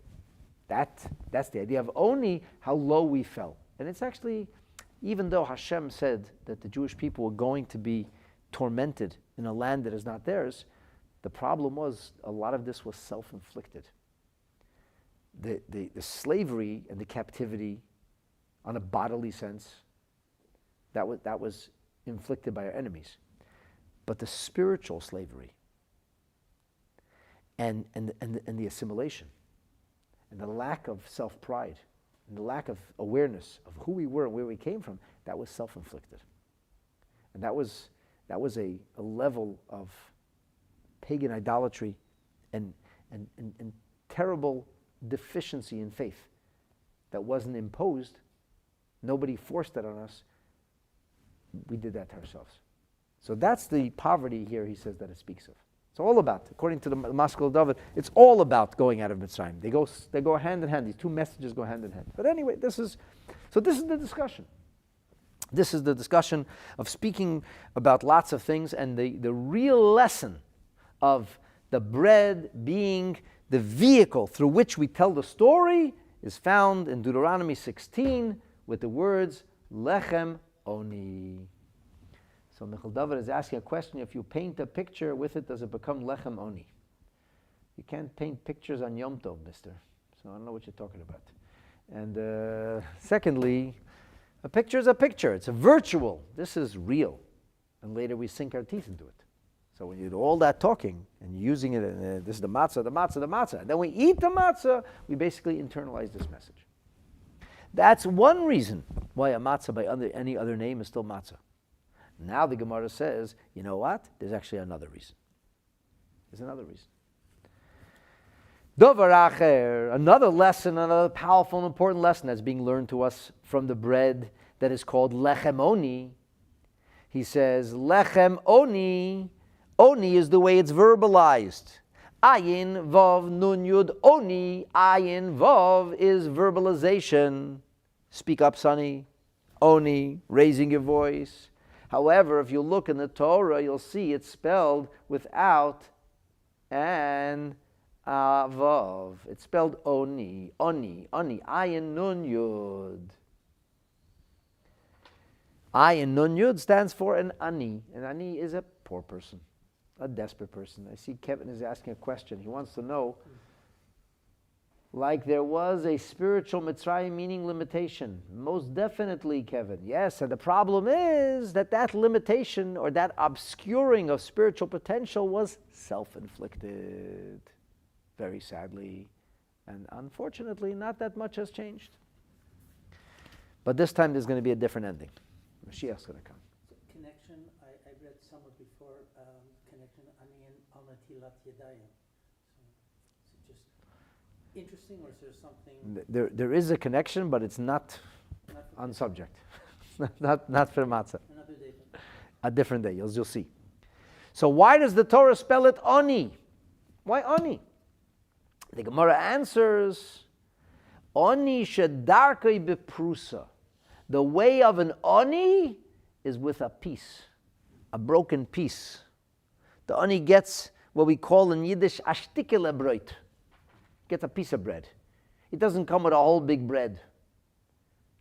that's the idea of only how low we fell. And it's actually, even though Hashem said that the Jewish people were going to be tormented in a land that is not theirs, the problem was a lot of this was self-inflicted. The slavery and the captivity on a bodily sense. That was inflicted by our enemies. But the spiritual slavery and the assimilation and the lack of self-pride and the lack of awareness of who we were and where we came from, that was self-inflicted. And that was a level of pagan idolatry and terrible deficiency in faith that wasn't imposed. Nobody forced that on us. We did that to ourselves. So that's the poverty here, he says, that it speaks of. It's all about, according to the Maskil David, it's all about going out of Mitzrayim. They go hand in hand. These two messages go hand in hand. But anyway, this is the discussion. This is the discussion of speaking about lots of things, and the real lesson of the bread being the vehicle through which we tell the story is found in Deuteronomy 16 with the words, Lechem Oni. So Michal David is asking a question: if you paint a picture with it, does it become Lechem Oni? You can't paint pictures on Yom Tov, mister. So I don't know what you're talking about. And secondly, a picture is a picture. It's a virtual. This is real. And later we sink our teeth into it. So when you do all that talking and using it, and this is the matzah, and then we eat the matzah, we basically internalize this message. That's one reason why a matzah by any other name is still matzah. Now the Gemara says, you know what? There's actually another reason. There's another reason. Dovar acher, another lesson, another powerful and important lesson that's being learned to us from the bread that is called lechem oni. He says, lechem oni. Oni is the way it's verbalized. Ayin vav nun yud oni. Ayin vav is verbalization. Speak up, sonny. Oni, raising your voice. However, if you look in the Torah, you'll see it's spelled without an vav. It's spelled oni, ayin nun yud. Ayin nun yud stands for an ani. An ani is a poor person, a desperate person. I see Kevin is asking a question. He wants to know, like there was a spiritual Mitzrayim meaning limitation. Most definitely, Kevin. Yes, and the problem is that limitation or that obscuring of spiritual potential was self-inflicted. Very sadly. And unfortunately, not that much has changed. But this time there's going to be a different ending. Mashiach's going to come. So connection, I read somewhere before, connection, aniyan al-natilat yadayim. So just interesting, or is there something? There is a connection, but it's not on subject. not for matzah. Another day. A different day, you'll see. So why does the Torah spell it ani? Why ani? The Gemara answers, ani shedarkei beprusa. The way of an ani is with a piece, a broken piece. The ani gets what we call in Yiddish ashtikele breut. Gets a piece of bread. It doesn't come with a whole big bread.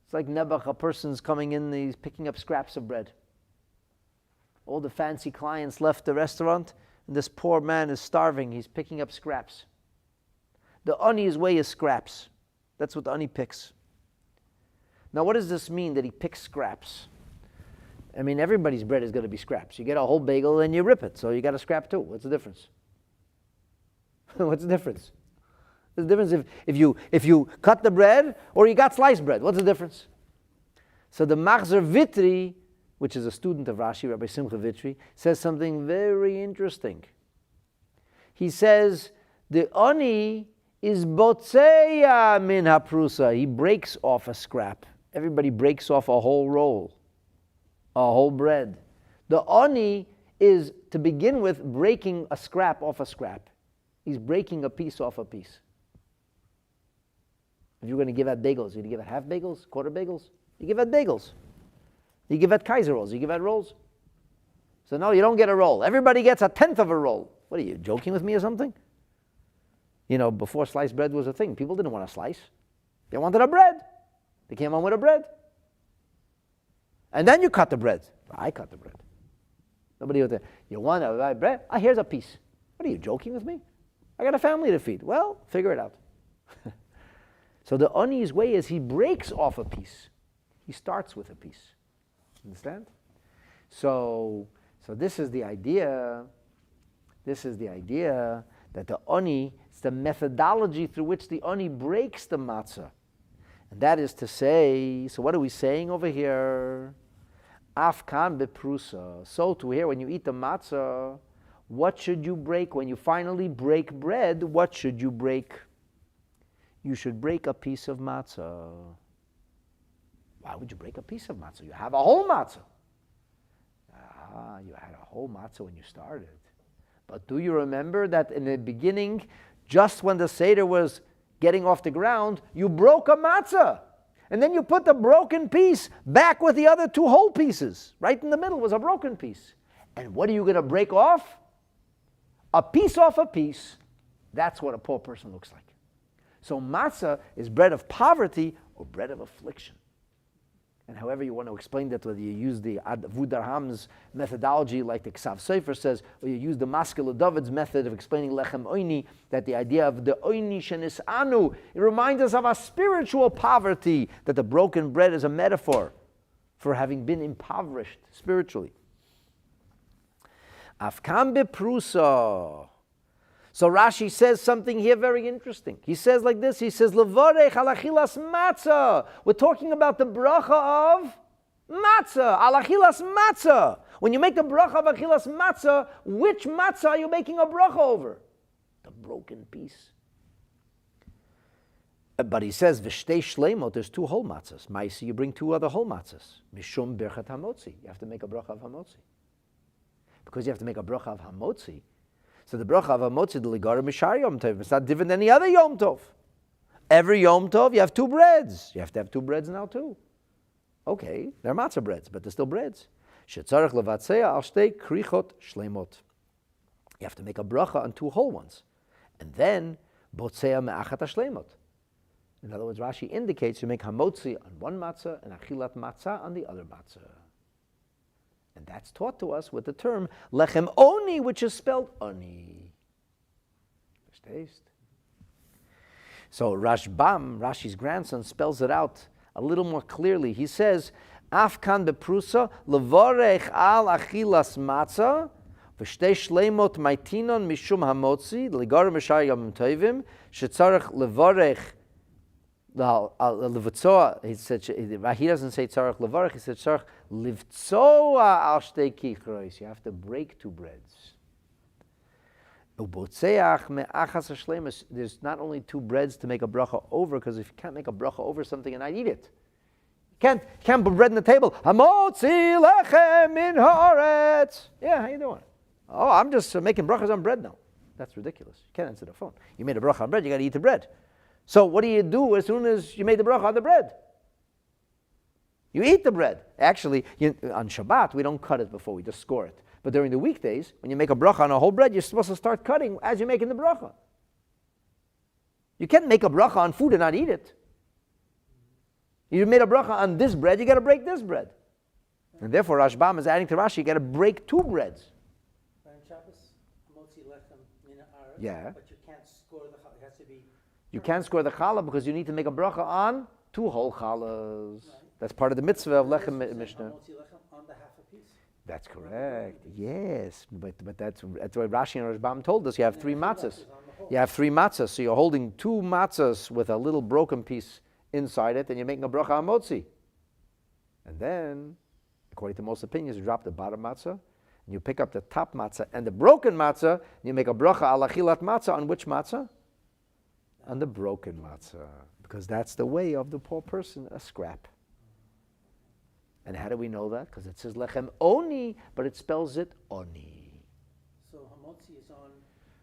It's like Nebuch, a person's coming in, he's picking up scraps of bread. All the fancy clients left the restaurant, and this poor man is starving. He's picking up scraps. The ani's way is scraps. That's what the ani picks. Now, what does this mean that he picks scraps? I mean, everybody's bread is going to be scraps. You get a whole bagel and you rip it, so you got a scrap too. What's the difference? What's the difference? There's a difference if you cut the bread or you got sliced bread. What's the difference? So the Machzer Vitri, which is a student of Rashi, Rabbi Simcha Vitri, says something very interesting. He says the ani is botzeya min haprusa. He breaks off a scrap. Everybody breaks off a whole roll, a whole bread. The ani is, to begin with, breaking a scrap off a scrap. He's breaking a piece off a piece. If you're going to give out bagels, you're going to give out half bagels, quarter bagels? You give out bagels. You give out Kaiser rolls. You give out rolls. So no, you don't get a roll. Everybody gets a tenth of a roll. What are you, joking with me or something? You know, before sliced bread was a thing, people didn't want a slice. They wanted a bread. They came on with a bread. And then you cut the bread. I cut the bread. Nobody was there. You want to buy bread? Ah, here's a piece. What are you, joking with me? I got a family to feed. Well, figure it out. So the ani's way is he breaks off a piece. He starts with a piece. Understand? So this is the idea. This is the idea that the oni, it's the methodology through which the oni breaks the matzah. And that is to say, so what are we saying over here? Afkan beprusa. So to here, when you eat the matzah, what should you break? When you finally break bread, what should you break? You should break a piece of matzah. Why would you break a piece of matzah? You have a whole matzah. You had a whole matzah when you started. But do you remember that in the beginning, just when the Seder was getting off the ground, you broke a matzah. And then you put the broken piece back with the other two whole pieces. Right in the middle was a broken piece. And what are you going to break off? A piece off a piece. That's what a poor person looks like. So matzah is bread of poverty or bread of affliction. And however you want to explain that, whether you use the Vudarham's methodology like the Ksav Sefer says, or you use the Maskil David's method of explaining Lechem Oini, that the idea of the Oini Shenis Anu, it reminds us of our spiritual poverty, that the broken bread is a metaphor for having been impoverished spiritually. Afkam beprusa. So Rashi says something here very interesting. He says like this, he says, Levarech alachilas matzah. We're talking about the bracha of matzah, alachilas matzah. When you make the bracha of achilas matzah, which matzah are you making a bracha over? The broken piece. But he says, V'shtei shleimot, there's two whole matzahs. Maisi, you bring two other whole matzahs. Mishum berchat hamotzi. You have to make a bracha of hamotzi. Because you have to make a bracha of hamotzi, so the bracha of hamotzi, the ligara mishar yom tov, it's not different than any other yom tov. Every yom tov, you have two breads. You have to have two breads now too. Okay, they're matzah breads, but they're still breads. Shetzarech levatzea al shtei krichot shleimot. You have to make a bracha on two whole ones. And then, botzea me'achat hashleimot. In other words, Rashi indicates you make hamotzi on one matzah and achilat matzah on the other matzah. And that's taught to us with the term lechem oni, which is spelled oni. First taste. So Rashbam, Rashi's grandson, spells it out a little more clearly. He says, Afkan beprusa levarech al achilas matzah v'shtei shleimot maitinon mishum hamotzi ligar mishar yom tovim shetzarech levarech Livtzoa, he said, he doesn't say tzarech levarech, he said tzarech livtzoa al shtei kichros. You have to break two breads. Ubotzeach me'achas hashlemus. There's not only two breads to make a bracha over, because if you can't make a bracha over something and not eat it, you can't put bread on the table. Hamotzi lechem min haaretz. Yeah, how you doing? Oh, I'm just making brachas on bread now. That's ridiculous. You can't answer the phone. You made a bracha on bread, you got to eat the bread. So what do you do as soon as you made the bracha on the bread? You eat the bread. Actually, on Shabbat, we don't cut it before, we just score it. But during the weekdays, when you make a bracha on a whole bread, you're supposed to start cutting as you're making the bracha. You can't make a bracha on food and not eat it. You made a bracha on this bread, you got to break this bread. And therefore, Rashbam is adding to Rashi, you got to break two breads. Yeah. But you can't score the challah. It has to be. You can't score the challah because you need to make a bracha on two whole challahs. Right. That's part of the mitzvah of lechem mishnah. On the half a piece. That's correct. Yes, but that's what Rashi and Rashbam told us. You have three matzahs. You have three matzahs, so you're holding two matzahs with a little broken piece inside it, and you're making a bracha on motzi. And then, according to most opinions, you drop the bottom matzah, and you pick up the top matzah and the broken matzah, and you make a bracha al achilat matzah on which matzah? On the broken matzah, because that's the way of the poor person, a scrap. And how do we know that? Because it says lechem oni, but it spells it oni. So hamotzi is on,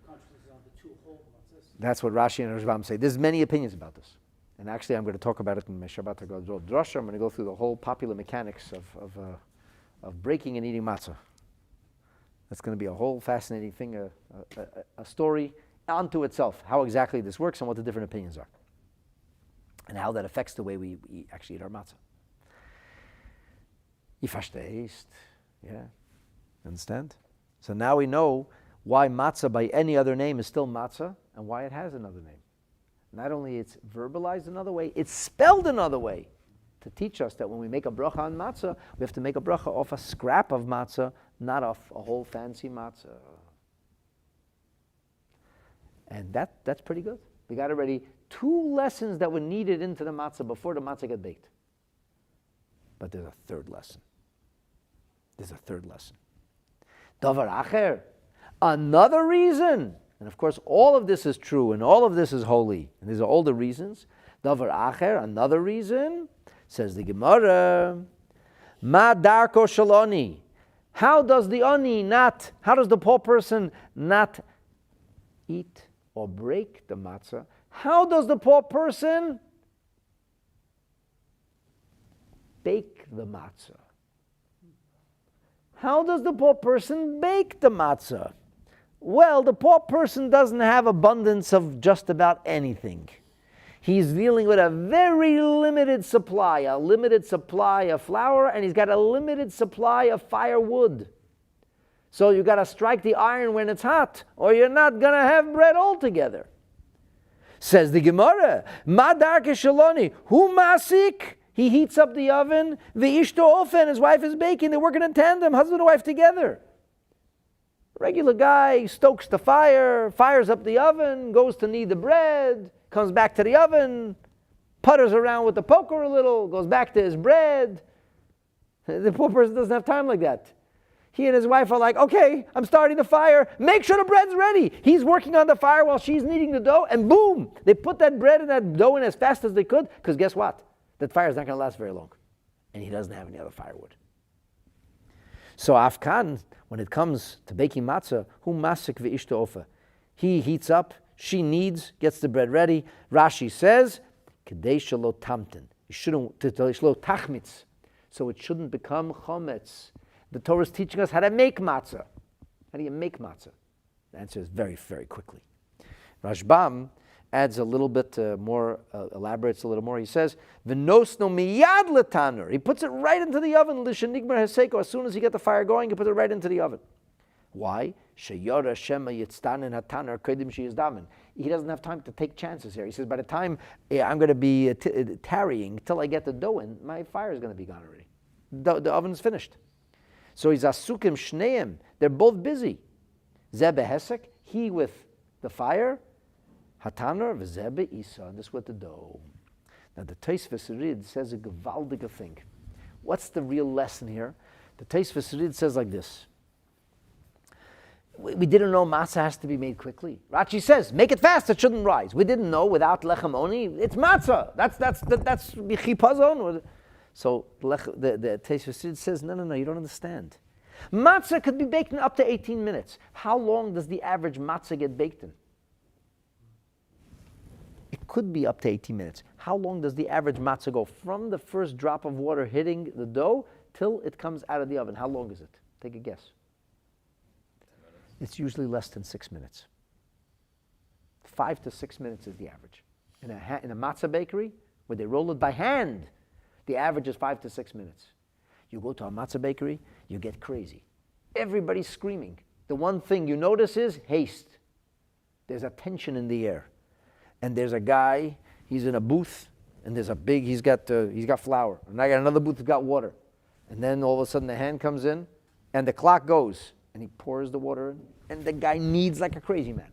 consciousness is on the two whole matzahs. That's what Rashi and Rashbam say. There's many opinions about this. And actually, I'm going to talk about it in my Shabbat Drasha. I'm going to go through the whole popular mechanics of breaking and eating matzah. That's going to be a whole fascinating thing, a story unto itself, how exactly this works and what the different opinions are. And how that affects the way we actually eat our matzah. You verstehst, yeah, understand? So now we know why matzah by any other name is still matzah and why it has another name. Not only it's verbalized another way, it's spelled another way. to teach us that when we make a bracha on matzah, we have to make a bracha off a scrap of matzah, not off a whole fancy matzah. And that's pretty good. We got already 2 lessons that were needed into the matzah before the matzah got baked. But there's a third lesson. Davar acher, another reason. And of course, all of this is true and all of this is holy. And these are all the reasons. Davar acher, another reason, says the Gemara, ma darko shaloni. How does the poor person not eat or break the matzah? How does the poor person bake the matzah? How does the poor person bake the matzah? Well, the poor person doesn't have abundance of just about anything. He's dealing with a very limited supply of flour, and he's got a limited supply of firewood. So you got to strike the iron when it's hot, or you're not going to have bread altogether. Says the Gemara, Ma darke shaloni, hu masik? He heats up the oven, v'ishto ofen, his wife is baking, they're working in tandem, husband and wife together. Regular guy stokes the fire, fires up the oven, goes to knead the bread, comes back to the oven, putters around with the poker a little, goes back to his bread. The poor person doesn't have time like that. He and his wife are like, okay, I'm starting the fire. Make sure the bread's ready. He's working on the fire while she's kneading the dough, and boom, they put that bread and that dough in as fast as they could, because guess what? That fire is not going to last very long. And he doesn't have any other firewood. So Afkan, when it comes to baking matzah, hu masik ve'ishto ofa. He heats up, she kneads, gets the bread ready. Rashi says, kedei shelo tamtin. It shouldn't, shelo tachmitz. So it shouldn't become chometz. The Torah is teaching us how to make matzah. How do you make matzah? The answer is very, very quickly. Rashbam adds a little bit more, elaborates a little more. He says, "V'nosno miyad letanur." He puts it right into the oven. L'shenigmar heseko. As soon as you get the fire going, you put it right into the oven. Why? Sheyora shema yitztanen hatanur kodim sheyizdamen. He doesn't have time to take chances here. He says, by the time I'm going to be tarrying till I get the dough in, my fire is going to be gone already. The oven's finished. So he's asukim shneim. They're both busy. Zeh behesek, he with the fire. Hataner v'zebe isa, and this with the dough. Now the Pesachim Seder says a gewaldige thing. What's the real lesson here? The Pesachim Seder says like this. We didn't know matzah has to be made quickly. Rashi says, make it fast, it shouldn't rise. We didn't know without lechem oni, it's matzah. That's chipazon. So the Pesachim Seder says, no, you don't understand. Matzah could be baked in up to 18 minutes. How long does the average matzah get baked in? It could be up to 18 minutes. How long does the average matzah go from the first drop of water hitting the dough till it comes out of the oven? How long is it? Take a guess. 10 minutes. It's usually less than 6 minutes. 5 to 6 minutes is the average. In a matzah bakery, where they roll it by hand, the average is 5 to 6 minutes. You go to a matzah bakery, you get crazy. Everybody's screaming. The one thing you notice is haste. There's a tension in the air. And there's a guy, he's in a booth, and there's he's got flour. And I got another booth that's got water. And then all of a sudden the hand comes in, and the clock goes, and he pours the water in, and the guy kneads like a crazy man.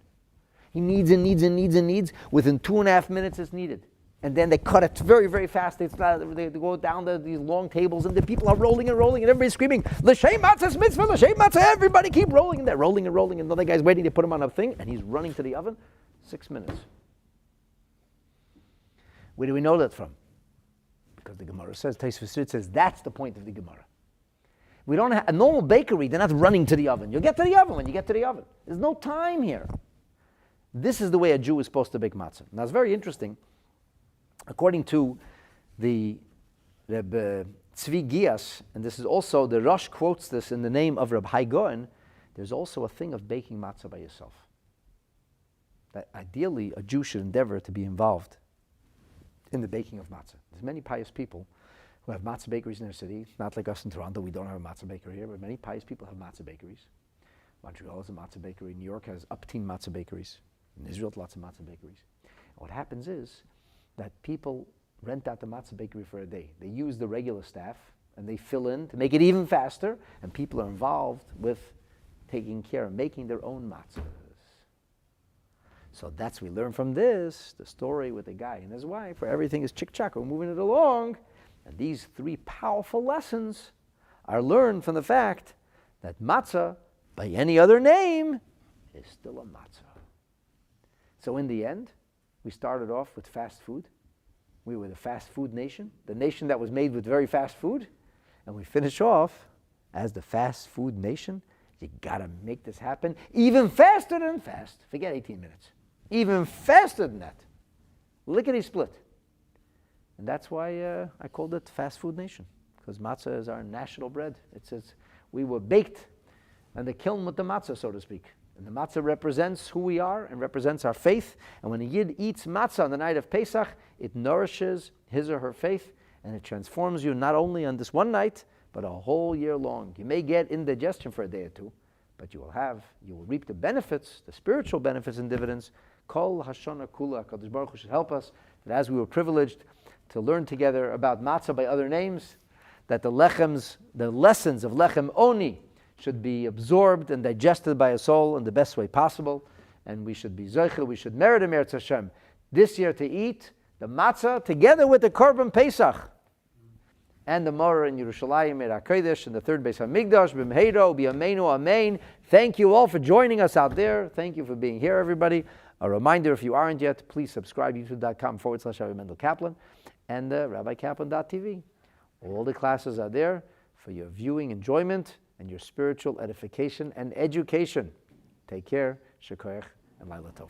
He kneads and kneads and kneads and kneads. Within 2.5 minutes it's kneaded. And then they cut it very, very fast. They go down these long tables, and the people are rolling and rolling, and everybody's screaming, L'shem matzah mitzvah, L'shem matzah, everybody keep rolling. And they're rolling and rolling, and another guy's waiting to put him on a thing, and he's running to the oven. 6 minutes. Where do we know that from? Because the Gemara says, Pesachim Seder says, that's the point of the Gemara. We don't have a normal bakery, they're not running to the oven. You'll get to the oven when you get to the oven. There's no time here. This is the way a Jew is supposed to bake matzah. Now it's very interesting. According to the Rebbe Tzvi Gias, and this is also, the Rosh quotes this in the name of Reb Hai Gaon, there's also a thing of baking matzah by yourself. That ideally a Jew should endeavor to be involved in the baking of matzah. There's many pious people who have matzah bakeries in their city. Not like us in Toronto, we don't have a matzah bakery here, but many pious people have matzah bakeries. Montreal has a matzah bakery. New York has up-teen matzah bakeries. In Israel, lots of matzah bakeries. And what happens is that people rent out the matzah bakery for a day. They use the regular staff and they fill in to make it even faster, and people are involved with taking care of making their own matzahs. So we learn from this, the story with the guy and his wife, where everything is chick-chack, we're moving it along. And these three powerful lessons are learned from the fact that matzah, by any other name, is still a matzah. So in the end, we started off with fast food. We were the fast food nation, the nation that was made with very fast food. And we finish off as the fast food nation. You gotta make this happen even faster than fast. Forget 18 minutes. Even faster than that. Lickety split. And that's why I called it Fast Food Nation, because matzah is our national bread. It says we were baked in the kiln with the matzah, so to speak. And the matzah represents who we are and represents our faith. And when a Yid eats matzah on the night of Pesach, it nourishes his or her faith, and it transforms you not only on this one night, but a whole year long. You may get indigestion for a day or two, but you will reap the benefits, the spiritual benefits and dividends. Kol Hashana Kula, HaKadosh Baruch Hu should help us, that as we were privileged to learn together about matzah by other names, that the lessons of lechem oni should be absorbed and digested by us all in the best way possible, and we should be zochel, we should merit a Meretz Hashem this year to eat the matzah together with the Korban Pesach and the Morah in Yerushalayim, Eir HaKodesh, and the third Beis HaMikdash, B'mheiro, B'yameinu, Amen. Thank you all for joining us out there. Thank you for being here, everybody. A reminder, if you aren't yet, please subscribe, youtube.com/Rabbi Mendel Kaplan, and RabbiKaplan.tv. All the classes are there for your viewing enjoyment and your spiritual edification and education. Take care, Shekoach, and Laila Tov.